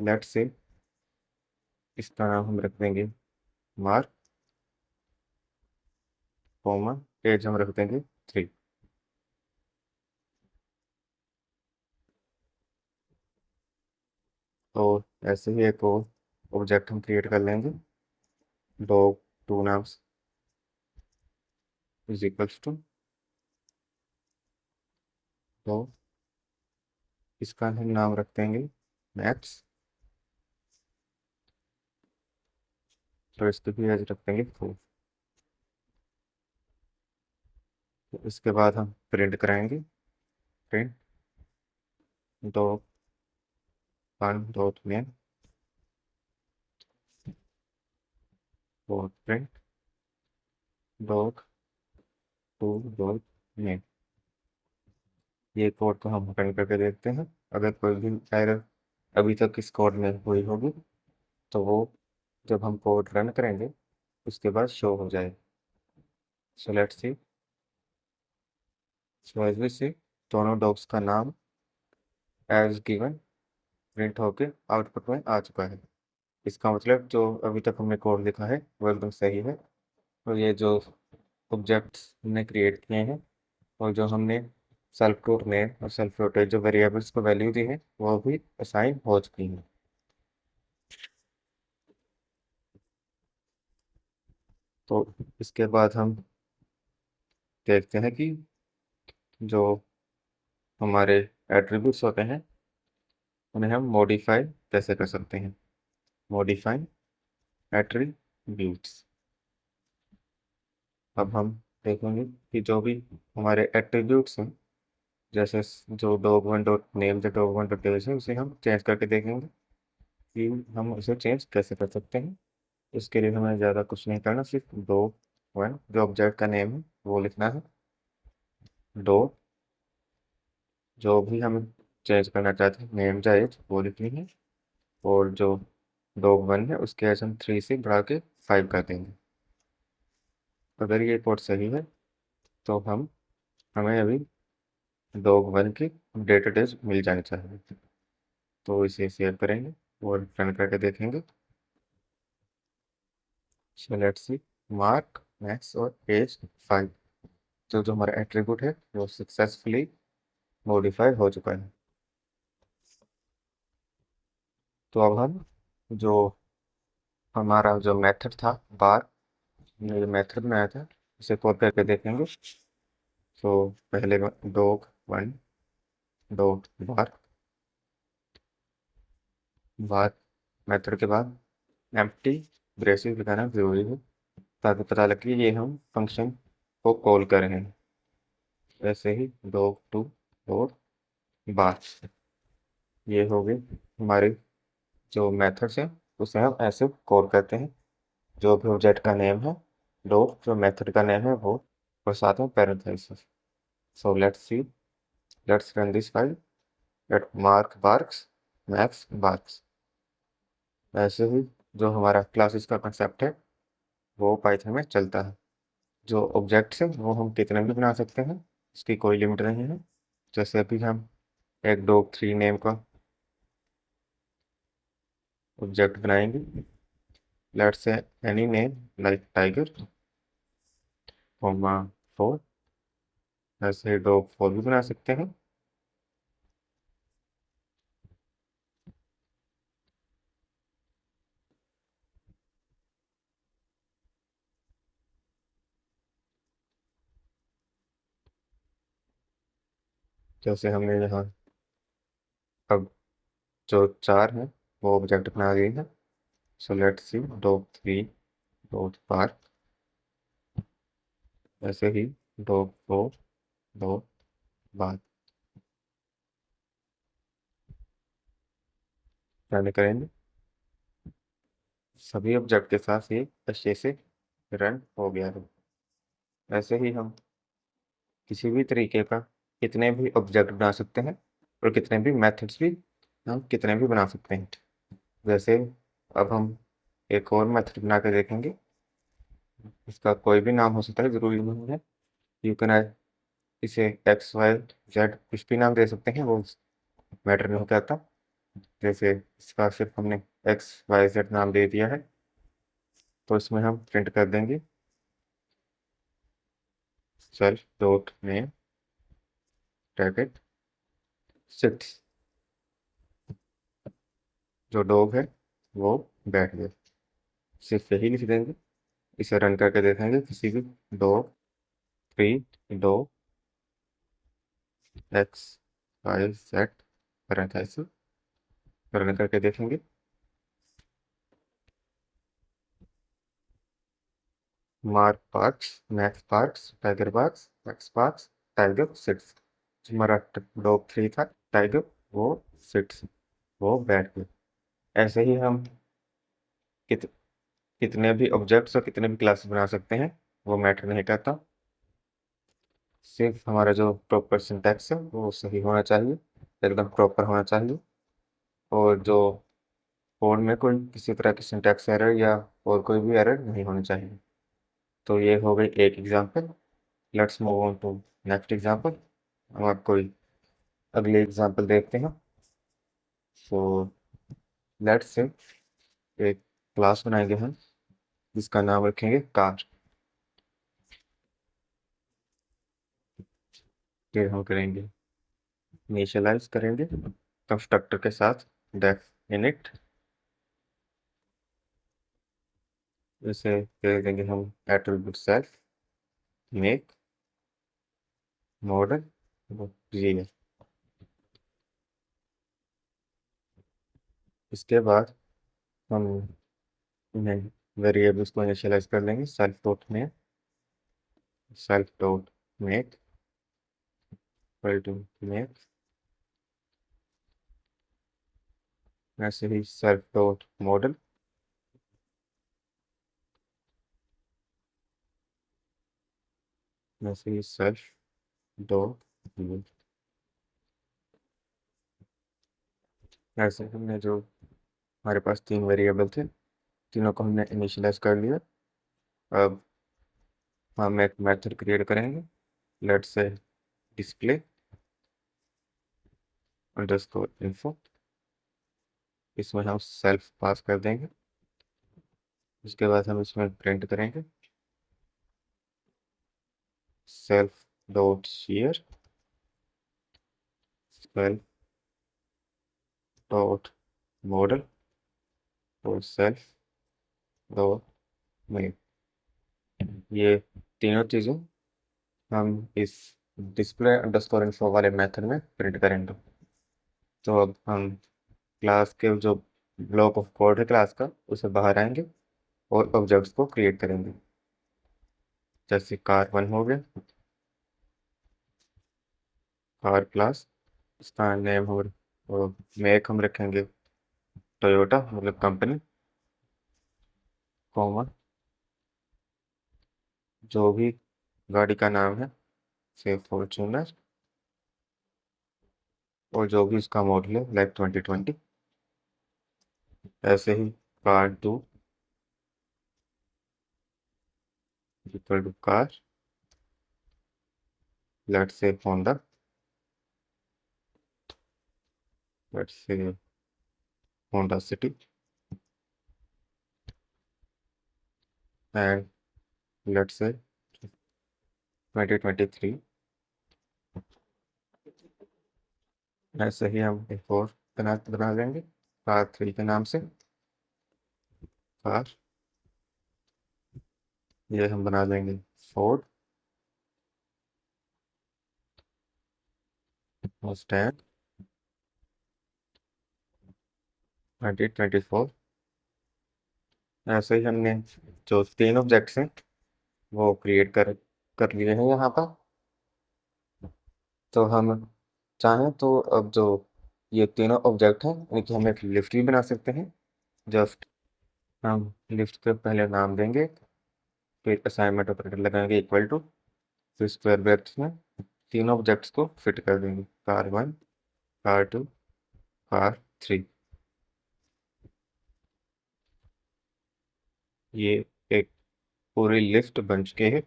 लेट्स से इसका नाम हम रख देंगे मार्क, कॉमा एज हम रख देंगे 3। और ऐसे ही एक और ऑब्जेक्ट हम क्रिएट कर लेंगे डॉग टू नाम से इज इक्वल्स टू। तो इसका हम नाम रख देंगे मैक्स, तो इसके भी एज रख देंगे 4। तो इसके बाद हम प्रिंट कराएंगे, print dog one dot name और print dog two dot name. ये कोड को हम रन करके देखते हैं। अगर कोई भी एरर अभी तक इस कोड में हुई होगी तो वो जब हम कोड रन करेंगे उसके बाद शो हो जाए। So let's see. So as we see दोनों डॉग्स का नाम एज गिवन प्रिंट होके आउटपुट में आ चुका है। इसका मतलब जो अभी तक हमने कोड लिखा है वो एकदम सही है। और ये जो ऑब्जेक्ट्स हमने क्रिएट किए हैं और जो हमने सेल्फ डॉट नेम और सेल्फ डॉट जो वेरिएबल्स को वैल्यू दी है वो भी असाइन हो चुकी हैं। तो इसके बाद हम देखते हैं कि जो हमारे एट्रीब्यूट्स होते हैं उन्हें हम मॉडिफाई कैसे कर सकते हैं। Modify attributes. अब हम देखेंगे कि जो भी हमारे एट्रीब्यूट्स हैं, जैसे जो डॉग वन डॉट नेम जो डॉग वन डॉट डेज है उसे हम चेंज करके देखेंगे कि हम उसे चेंज कैसे कर सकते हैं। इसके लिए हमें ज़्यादा कुछ नहीं करना, सिर्फ डॉग वन जो ऑब्जेक्ट का नेम है वो लिखना है। डॉग जो भी हम चेंज करना चाहते हैं नेम या एज वो लिखनी है। और जो डॉग वन है उसके एज हम 3 से बढ़ा के 5 कर देंगे। अगर ये कोड सही है तो हमें अभी डॉग वन की अपडेटेड एज मिल जानी चाहिए। तो इसे सेव करेंगे और रन करके देखेंगे। सो लेट्स सी, मार्क, मैक्स और एज 5, तो जो हमारा एट्रीब्यूट है वो सक्सेसफुली मॉडिफाई हो चुका है। तो अब हम जो हमारा जो मेथड था बार, जो मेथड बनाया था उसे कॉल करके देखेंगे। तो पहले डॉग 1 डॉग बार, बार मेथड के बाद एम्प्टी ब्रेसेस लगाना जरूरी है ताकि पता लगे ये हम फंक्शन को कॉल कर रहे हैं। ऐसे ही डॉग 2 और बार, ये हो गई हमारी जो मेथड्स है उसे हम ऐसे कॉल करते हैं। जो भी ऑब्जेक्ट का नेम है डॉग, जो मेथड का नेम है वो, और साथ में parenthesis. So let's C, let's run this file eight mark barks max barks. ऐसे ही जो हमारा क्लासेस का कंसेप्ट है वो पाइथन में चलता है। जो ऑब्जेक्ट्स है वो हम कितने भी बना सकते हैं, इसकी कोई लिमिट नहीं है। जैसे अभी हम एक डॉग 3 नेम का ऑब्जेक्ट बनाएंगे। Let's say any name like tiger, comma 4। ऐसे डॉग 4 भी बना सकते हैं। जैसे हमने यहाँ अब जो 4 है वो ऑब्जेक्ट बना दिए हैं। सो let's C dog 3 dot park, ऐसे ही डॉग 4 डॉट बार रन करेंगे। सभी ऑब्जेक्ट के साथ ये अच्छे से रन हो गया है। ऐसे ही हम किसी भी तरीके का कितने भी ऑब्जेक्ट बना सकते हैं और कितने भी मेथड्स भी हम कितने भी बना सकते हैं। जैसे अब हम एक और मेथड बना के देखेंगे। इसका कोई भी नाम हो सकता है, जरूरी नहीं है यू कैन, इसे एक्स वाई जेड कुछ भी नाम दे सकते हैं, वो मैटर नहीं करता। जैसे इसका सिर्फ हमने एक्स वाई जेड नाम दे दिया है, तो इसमें हम प्रिंट कर देंगे सेल्फ डॉट नेम ब्रैकेट 6। जो डॉग है वो बैठ गया, सिर्फ यही लिख देंगे। इसे रन करके देखेंगे किसी भी dog 3 dog X Y Z run ऐसे रन करके देखेंगे। Mark parks Max parks tiger parks Max parks tiger 6। हमारा डॉग 3 था टाइगर, वो 6 वो बैठ गया। ऐसे ही हम कित, कितने भी ऑब्जेक्ट्स और कितने भी क्लासेस बना सकते हैं, वो मैटर नहीं करता। सिर्फ हमारा जो प्रॉपर सिंटैक्स है वो सही होना चाहिए, एकदम प्रॉपर होना चाहिए। और जो कोड में कोई किसी तरह की सिंटैक्स एरर या और कोई भी एरर नहीं होनी चाहिए। तो ये हो गई एक example. Let's move on to next example. हम आप कोई अगले एग्जांपल देखते हैं। सो लेट्स से एक क्लास बनाएंगे हम जिसका नाम रखेंगे कार। फिर हम करेंगे इनिशियलाइज करेंगे कंस्ट्रक्टर के साथ डेफ इनिट। इसे दे देंगे हम एट्रीब्यूट सेल्फ मेक मॉडल जी। इसके बाद हम इन्हें वेरिएबल्स को इनिशियलाइज कर लेंगे सेल्फ डॉट में self dot make equal to make, ऐसे ही सेल्फ डॉट मॉडल, ऐसे ही सेल्फ डॉट व्यू। ऐसे हमने जो हमारे पास 3 वेरिएबल थे तीनों को हमने इनिशियलाइज कर लिया। अब हम एक मेथड क्रिएट करेंगे। Let's say display underscore info. इसमें हम सेल्फ पास कर देंगे। उसके बाद हम इसमें प्रिंट करेंगे self dot share self dot model और सेल्फ डॉट मेन। ये तीनों चीज़ें हम इस डिस्प्ले अंडरस्कोर इन्फो वाले मेथड में प्रिंट करेंगे। तो अब हम क्लास के जो ब्लॉक ऑफ कोड है क्लास का उसे बाहर आएंगे और ऑब्जेक्ट्स को क्रिएट करेंगे। जैसे कार1 हो गया, कार क्लास, इसका नेम और मेक हम रखेंगे टोयोटा मतलब कंपनी, कॉमा जो भी गाड़ी का नाम है से फॉर्चूनर, और जो भी इसका मॉडल है लाइक 2020। ऐसे ही car two equal to car, let's say Honda, let's say Honda city, and let's say 2023। ऐसे ही हम एक और बना लेंगे कार3 के नाम से कार। ये हम बना लेंगे फोर्ड मस्टैंग 2024। ऐसे ही हमने जो तीन ऑब्जेक्ट्स हैं वो क्रिएट कर लिए हैं यहाँ पर। तो हम चाहें तो अब जो ये तीनों ऑब्जेक्ट हैं इनकी हम एक लिस्ट भी बना सकते हैं। जस्ट हम लिस्ट के पहले नाम देंगे, फिर असाइनमेंट ऑपरेटर लगाएंगे इक्वल टू, फिर स्क्वायर ब्रैकेट्स में तीनों ऑब्जेक्ट्स को फिट कर देंगे कार1, कार2, कार3। ये एक पूरी लिस्ट बन चुकी है।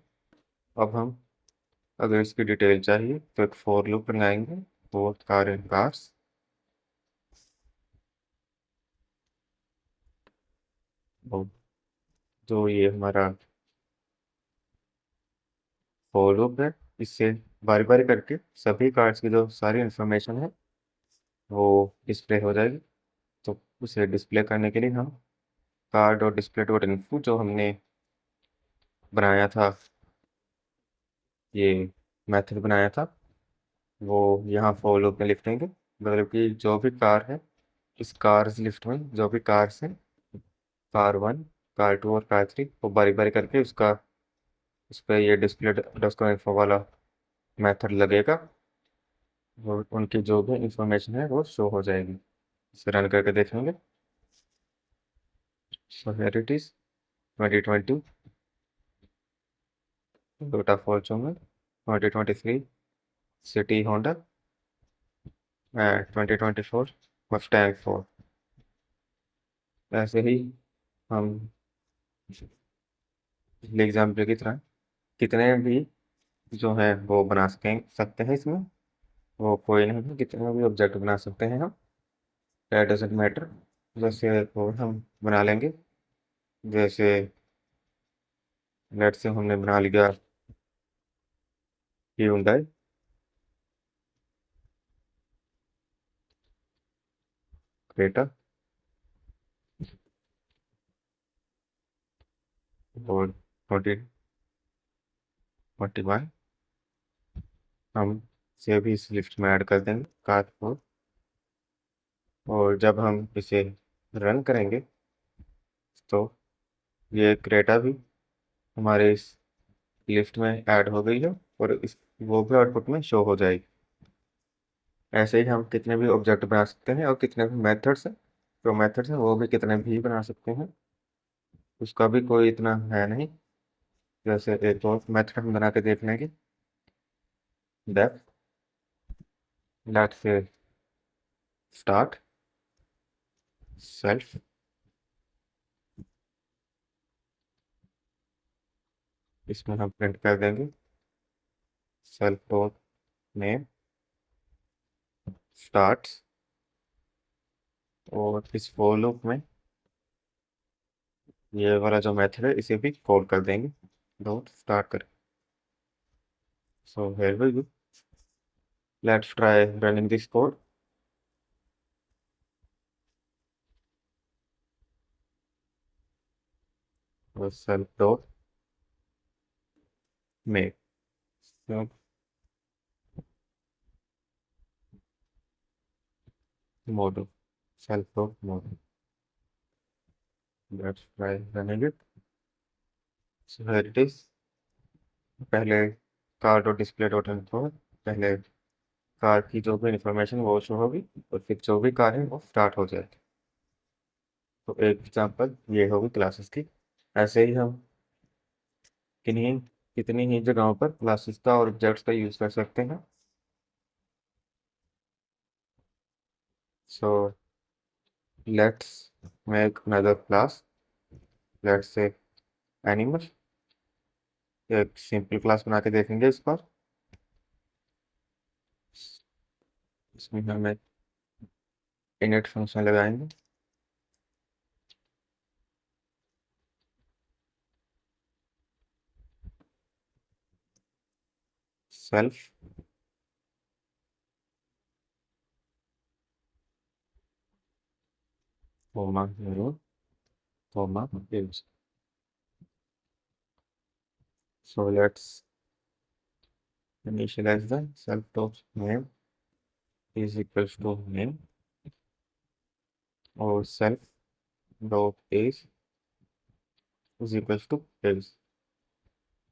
अब हम अगर इसकी डिटेल चाहिए तो एक फॉर लूप लगाएंगे फॉर कार एंड कार्स। जो ये हमारा फॉर लूप है, इससे बारी बारी करके सभी कार्ड्स की जो सारी इंफॉर्मेशन है वो डिस्प्ले हो जाएगी। तो उसे डिस्प्ले करने के लिए हम कार्ड और डिस्प्ले डॉट इन्फो जो हमने बनाया था, ये मेथड बनाया था, वो यहाँ फॉर लूप में लिख देंगे। मतलब कि जो भी कार है इस कार्स लिस्ट में जो भी कार्स हैं कार1, कार2 और कार3 वो बारी बारी करके उसका उस पर ये डिस्प्ले डॉट इन्फो वाला मेथड लगेगा और उनकी जो भी इंफॉर्मेशन है वो शो हो जाएगी। इसे रन करके देखेंगे। So here it is 2020 Toyota Fortuner, 2023 city Honda and 2024 Mustang Ford. ऐसे ही हम पिछले एग्जाम्पल की तरह कितने भी जो है वो बना सकते हैं इसमें। वो कोई नहीं है, कितने भी ऑब्जेक्ट बना सकते हैं हम, दैट डजंट मैटर। जैसे वो हम बना लेंगे, जैसे लेट से हमने बना लिया Hyundai, क्रेटा और 2021। हम इसे भी इस लिस्ट में ऐड कर देंगे कार को। और जब हम इसे रन करेंगे तो ये क्रेटा भी हमारे इस लिस्ट में ऐड हो गई है और इस वो भी आउटपुट में शो हो जाएगी। ऐसे ही हम कितने भी ऑब्जेक्ट बना सकते हैं और कितने भी मेथड्स हैं, जो मेथड्स हैं वो भी कितने भी बना सकते हैं, उसका भी कोई इतना है नहीं। जैसे एक और मेथड हम बना के देख लेंगे, डेफ लेट से स्टार्ट सेल्फ, इसमें हम प्रिंट कर देंगे सेल्फ डॉट नेम स्टार्ट और इस फॉर लूप में ये वाला जो मेथड है इसे भी कॉल कर देंगे, डॉट स्टार्ट कर। So here we go, let's try running this code. Self dot make model, self dot model, let's try running it। So here it is। पहले car dot display dot info, पहले car की जो भी information वो show होगी और फिर जो भी कार है वो स्टार्ट हो जाएगी। तो एक एग्जांपल ये होगी क्लासेस की। ऐसे ही हम किन्हीं कितनी ही जगहों पर क्लासेस का और ऑब्जेक्ट्स का यूज कर सकते हैं। So let's make another class, let's say animal. एक सिंपल क्लास बना के देखेंगे इस पर। इसमें हमें इनिट फंक्शन लगाएंगे। Self comma new comma age। So let's initialize the self dot name is equals to name और self dot age is equals to age।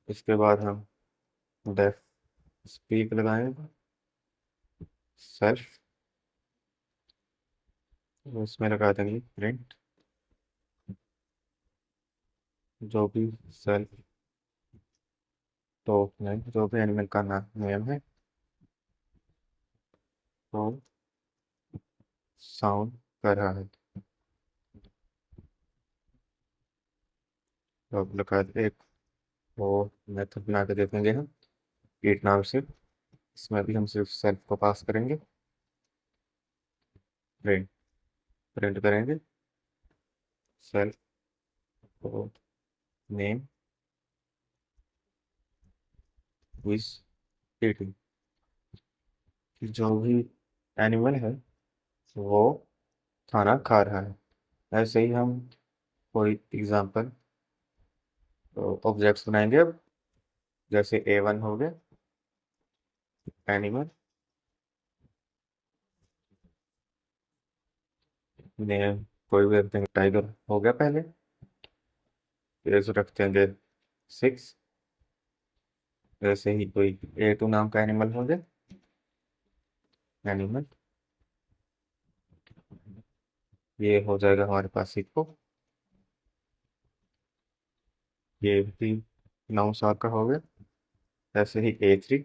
इसके बाद हम def speak लगाएंगे सेल्फ, उसमें लगा देंगे प्रिंट जो भी सेल्फ डॉट नेम, जो भी एनिमल का नाम नेम है वो साउंड कर रहा है। तो अब लगा एक वो मेथड बना के देखेंगे हम ईट नाम से। इसमें भी हम सिर्फ सेल्फ को पास करेंगे, प्रिंट प्रिंट करेंगे सेल्फ नेम विज ईटिंग। जो भी एनिमल है वो खाना खा रहा है। ऐसे ही हम कोई एग्जांपल ऑब्जेक्ट्स बनाएंगे अब। जैसे A1 हो गया एनिमल, नेम कोई भी रखते हैं, टाइगर हो गया पहले, फिर रखते हैं 6। वैसे ही कोई A2 नाम का एनिमल हो गया एनिमल, ये हो जाएगा हमारे पास इको। ये भी 9 साल का हो गया। ऐसे ही A3,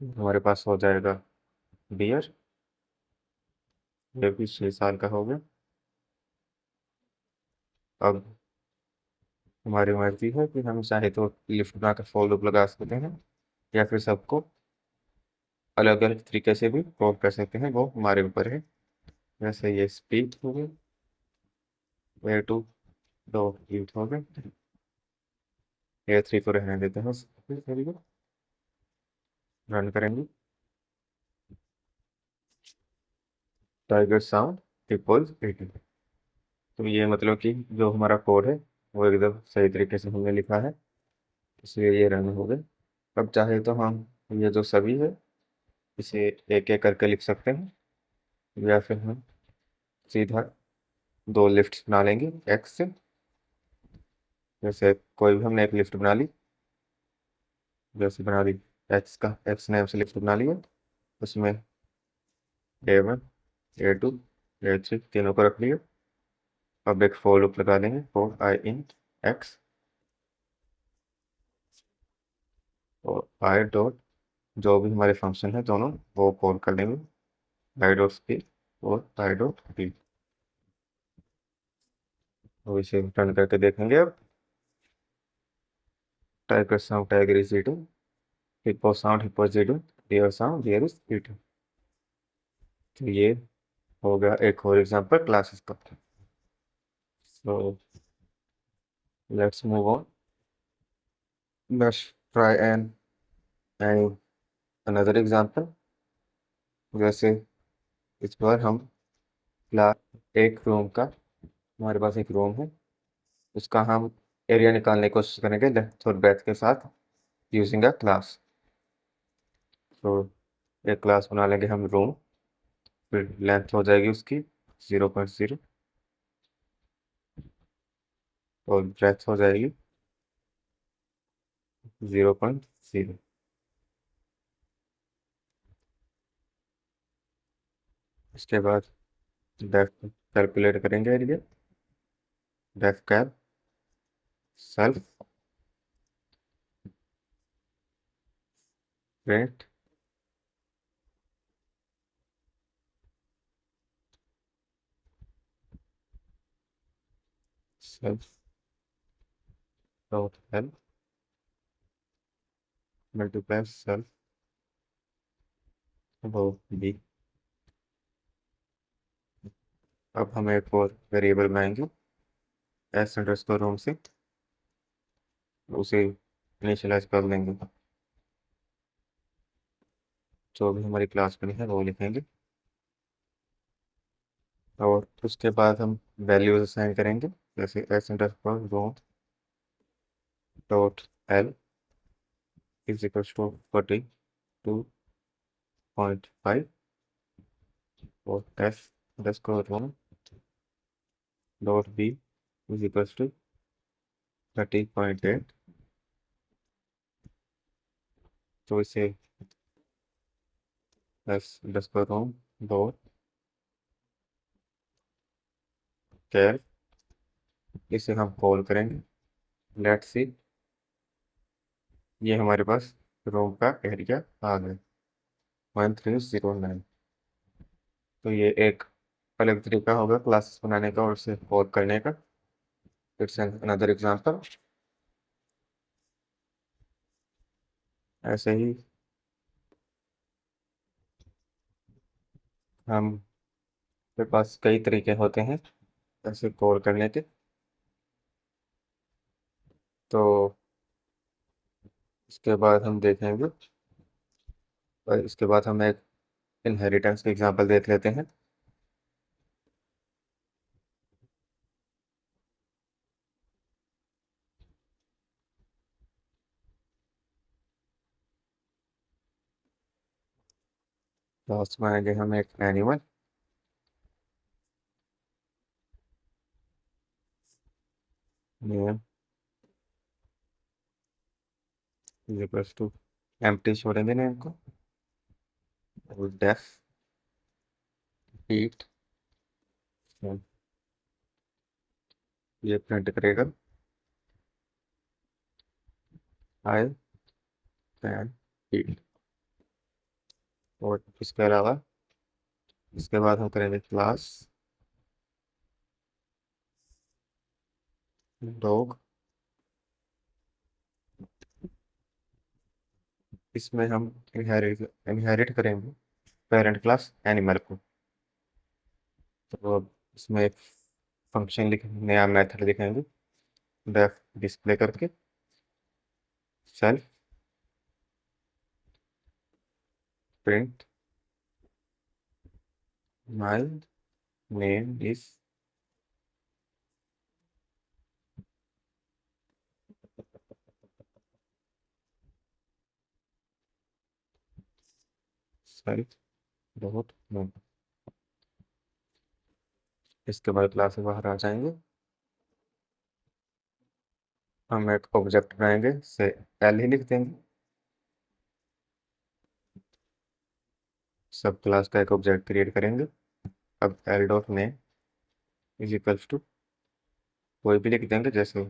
हमारे पास हो जाएगा बियर, ये भी 6 साल का हो गया। अब हमारी मर्जी है कि हम चाहे तो लिफ्ट बनाकर फॉर लूप लगा सकते हैं या फिर सबको अलग अलग तरीके से भी कॉल कर सकते हैं, वो हमारे ऊपर है। जैसे ये स्पीड हो गई, A2 दो यूथ हो गए, A3 को रहने देते हैं, सभी को रन करेंगे। Tiger sound equals 18। तो ये मतलब कि जो हमारा कोड है वो एकदम सही तरीके से हमने लिखा है, इसलिए ये रन हो गए। अब चाहे तो हम ये जो सभी है इसे एक एक करके लिख सकते हैं या फिर हम सीधा दो लिफ्ट बना लेंगे एक्स से। जैसे कोई भी हमने एक लिफ्ट बना ली, जैसे बना ली एक्स का, एक्स नेम से लिफ्ट बना लिया, उसमें A1 A2 A3 तीनों को रख लिया। अब एक फॉर लूप लगा देंगे फॉर आई इन एक्स और आई डॉट जो भी हमारे फंक्शन है दोनों वो कॉल कर देंगे आई डॉट स्पीड और आई डॉट रीड। तो इसे रन करके देखेंगे अब। टाइप करता हूँ tiger is eating, hippo sound हिप्पोजिडो, deer sound deer is eat. तो ये हो गया एक और एग्जांपल क्लासेस का। So let's move on, let's try and another example. जैसे इस बार हम क्लास एक रूम का, हमारे पास एक रूम है, उसका हम एरिया निकालने की कोशिश करेंगे लेंथ और ब्रेथ के साथ यूजिंग अ क्लास। तो एक क्लास बना लेंगे हम रूम, फिर लेंथ हो जाएगी उसकी 0.0 और ब्रेथ हो जाएगी 0.0। इसके बाद डेफ कैलकुलेट करेंगे area. Def cal self print self dot help multiply self वो बी। अब हम एक और वेरिएबल बनाएंगे एस अंडरस्कोर रूम से, उसे इनिशियलाइज कर लेंगे। जो भी हमारी क्लास बनी है वो लिखेंगे और उसके बाद हम वैल्यूज असाइन करेंगे। जैसे S underscore room dot L is equal to 42.5 और S underscore room dot B is equal to 30.8। तो इसे S underscore room dot car, इसे हम कॉल करेंगे। लेट्स सी, ये हमारे पास रूम का एरिया आ गया 1309। तो ये एक अलग तरीका होगा क्लासेस बनाने का और उसे कॉल करने का। It's another example. ऐसे ही हम के पास कई तरीके होते हैं ऐसे कॉल करने के। तो इसके बाद हम देखेंगे, और इसके बाद हम एक इनहेरिटेंस का एग्जांपल देख लेते हैं। लास्ट में आएंगे हम एक animal, name is equals to empty छोड़ेंगे नेम को और डेफ ईट, ये प्रिंट करेगा आई कैन ईट। और इसके अलावा इसके बाद हम करेंगे क्लास डॉग। इसमें हम इनहेरिट करेंगे पेरेंट क्लास एनिमल को। तो अब इसमें एक फंक्शन लिख, नया मेथड लिखेंगे डेफ डिस्प्ले करके self print my name is self dot name. इसके बाद क्लास से बाहर आ जाएंगे, हम एक ऑब्जेक्ट बनाएंगे से एल ही लिख देंगे। सब क्लास का एक ऑब्जेक्ट क्रिएट करेंगे। अब L dot name is equals to कोई भी लिख देंगे, जैसे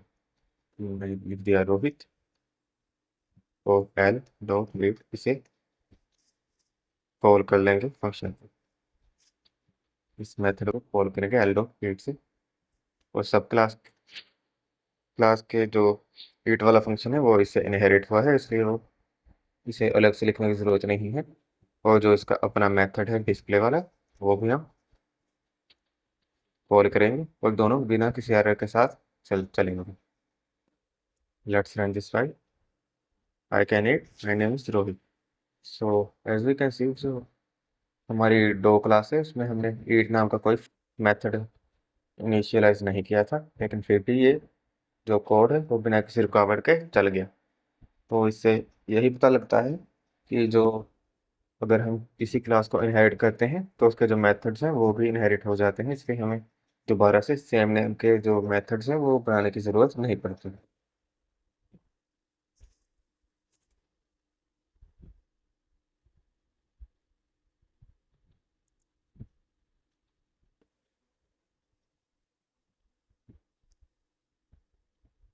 मैंने लिख दिया रोहित और एल डॉट रीड, इसे कॉल कर लेंगे फंक्शन को। इस मेथड को कॉल करेंगे एल डॉट रीड से। और सब क्लास के जो रीड वाला फंक्शन है वो इससे इनहेरिट हुआ है, इसलिए वो इसे अलग से लिखने की ज़रूरत नहीं है। और जो इसका अपना मेथड है डिस्प्ले वाला, वो भी हम कॉल करेंगे और दोनों बिना किसी एरर के साथ चलेंगे। Let's run this file. I can eat, my name is Rohit. So as we can see, जो हमारी दो क्लास है उसमें हमने ईट नाम का कोई मेथड इनिशियलाइज नहीं किया था, लेकिन फिर भी ये जो कोड है वो बिना किसी रुकावट के चल गया। तो इससे यही पता लगता है कि जो अगर हम किसी क्लास को इनहेरिट करते हैं तो उसके जो मेथड्स हैं वो भी इनहेरिट हो जाते हैं, इसलिए हमें दोबारा से सेम नेम के जो मेथड्स हैं वो बनाने की ज़रूरत नहीं पड़ती।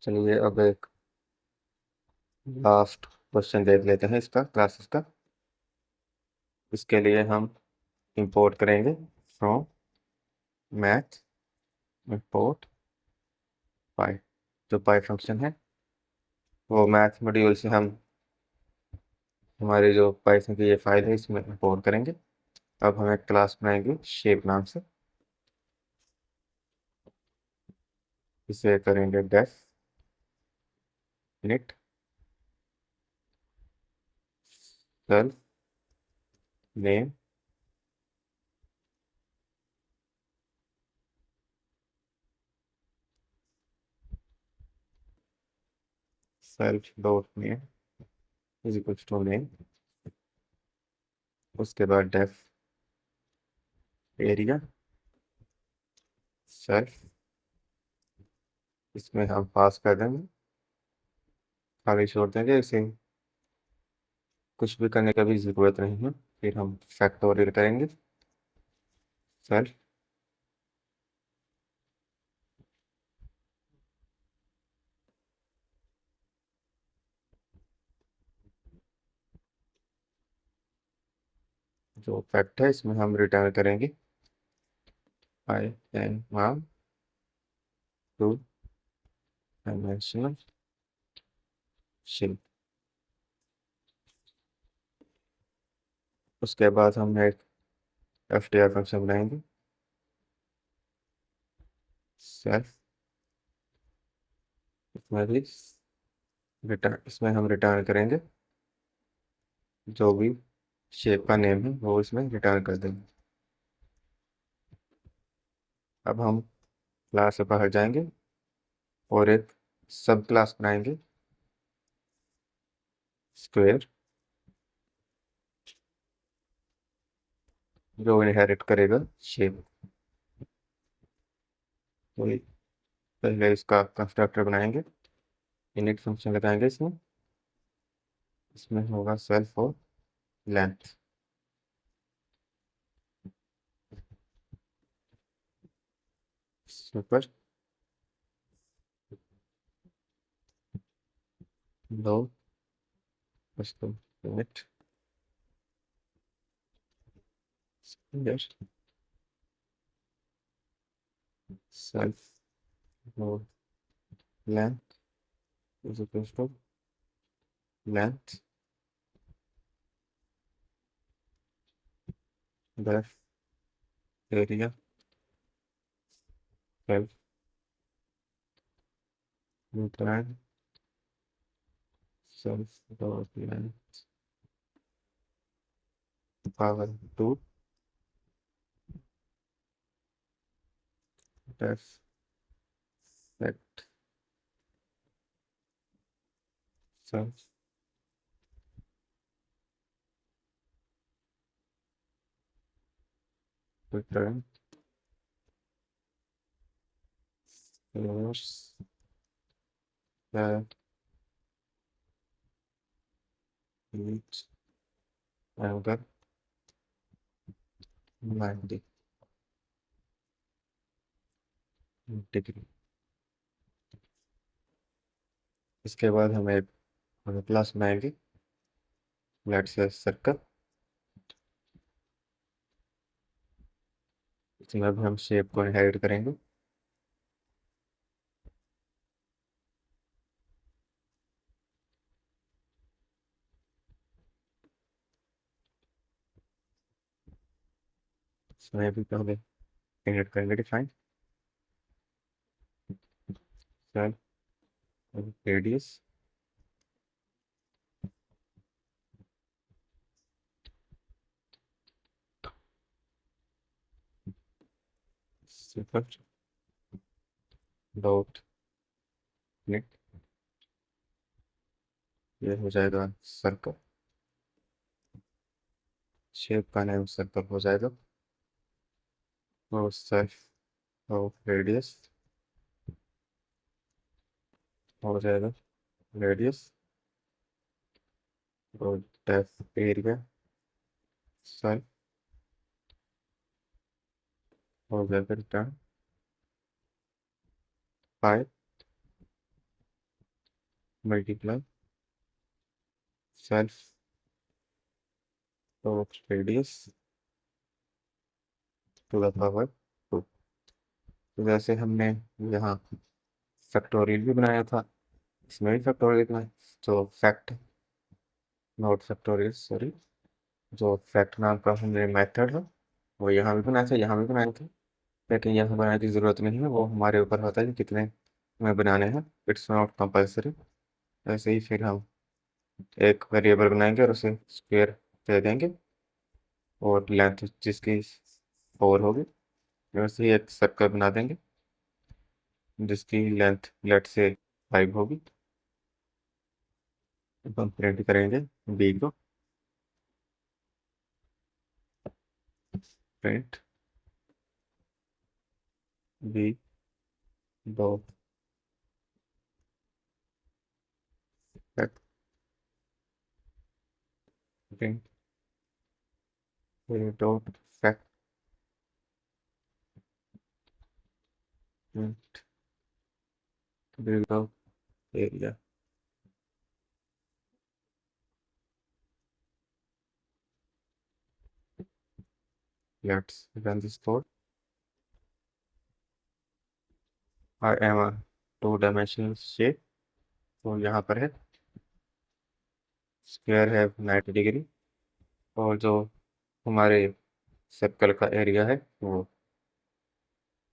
चलिए अब एक लास्ट क्वेश्चन देख लेते हैं इसका, क्लासेस का। इसके लिए हम इंपोर्ट करेंगे फ्रॉम मैथ इंपोर्ट पाई। जो पाई फंक्शन है वो मैथ मॉड्यूल से हम हमारी जो पाइथन की ये फाइल है इसमें इंपोर्ट करेंगे। अब हम एक क्लास बनाएंगे शेप नाम से। इसे करेंगे def init self name self dot name is equal to name. उसके बाद डेफ एरिया सेल्फ, इसमें हम पास कर देंगे, खाली छोड़ देंगे इसे, कुछ भी करने का भी ज़रूरत नहीं है। फिर हम फैक्टोरियल करेंगे सेल्फ जो फैक्ट है इसमें हम रिटर्न करेंगे I N one two dimensional shape. उसके बाद हम एक एफ टी आर फंक्शन बनाएंगे सेल्फ, इसमें भी रिटर्न, इसमें हम रिटर्न करेंगे जो भी शेप का नेम है वो इसमें रिटर्न कर देंगे। अब हम क्लास से बाहर जाएंगे और एक सब क्लास बनाएंगे स्क्वायर, जो इनहेरिट करेगा शेप। तो पहले इसका कंस्ट्रक्टर बनाएंगे, इनिट फंक्शन लगाएंगे इसमें, इसमें होगा सेल्फ और लेंथ। सुपर लो उसको इनिट स्क्वायर सेल्फ और length is equal to length def area self return self dot length power two def set self return source that reach angle 90 degree. इसके बाद हम एक क्लास बनाएंगे लेट्स से सर्कल, इसमें भी हम शेप को इनहेरिट करेंगे। इसमें भी पहले इनिट करेंगे define self radius simple dot nick, ये हो जाएगा सर्कल, शेप का नेम सर्कल हो जाएगा, और सेल्फ ऑफ रेडियस हो जाएगा रेडियस, और डेप्थ एरिया सेल्फ हो जाएगा return pi multiply self of radius to the power 2। तो जैसे हमने यहाँ फैक्टोरियल भी बनाया था, इसमें भी फैक्टोरियल बनाए, जो फैक्ट नॉट फैक्टोरियल सॉरी, जो फैक्ट नाम का हमने मेथड है वो यहाँ भी बनाया था, यहाँ भी बनाए थे, लेकिन यहाँ बनाने की ज़रूरत नहीं है, वो हमारे ऊपर होता है कि कितने हमें बनाने हैं, इट्स नॉट कंपल्सरी। ऐसे ही फिर हम एक वेरिएबल बनाएंगे और उसे स्क्वायर दे देंगे और लेंथ जिसकी 4 होगी, वैसे ही एक सर्कल बना देंगे जिसकी लेंथ लेट से 5 होगी। अब हम प्रिंट करेंगे बी को, print B dot fact, print B dot fact, print B dot area. Let's run this code. I am a 2-dimensional shape, तो यहाँ पर है स्क्वायर है 90 डिग्री, और जो हमारे सर्कल का एरिया है वो,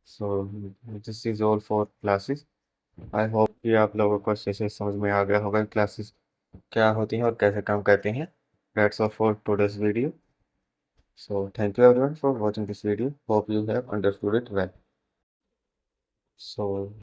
so this is all for classes. I hope कि आप लोगों को अच्छे से समझ में आ गया होगा क्लासेस क्या होती हैं और कैसे काम करते हैं। That's all for today's video, so thank you everyone for watching this video, hope you have understood it well. So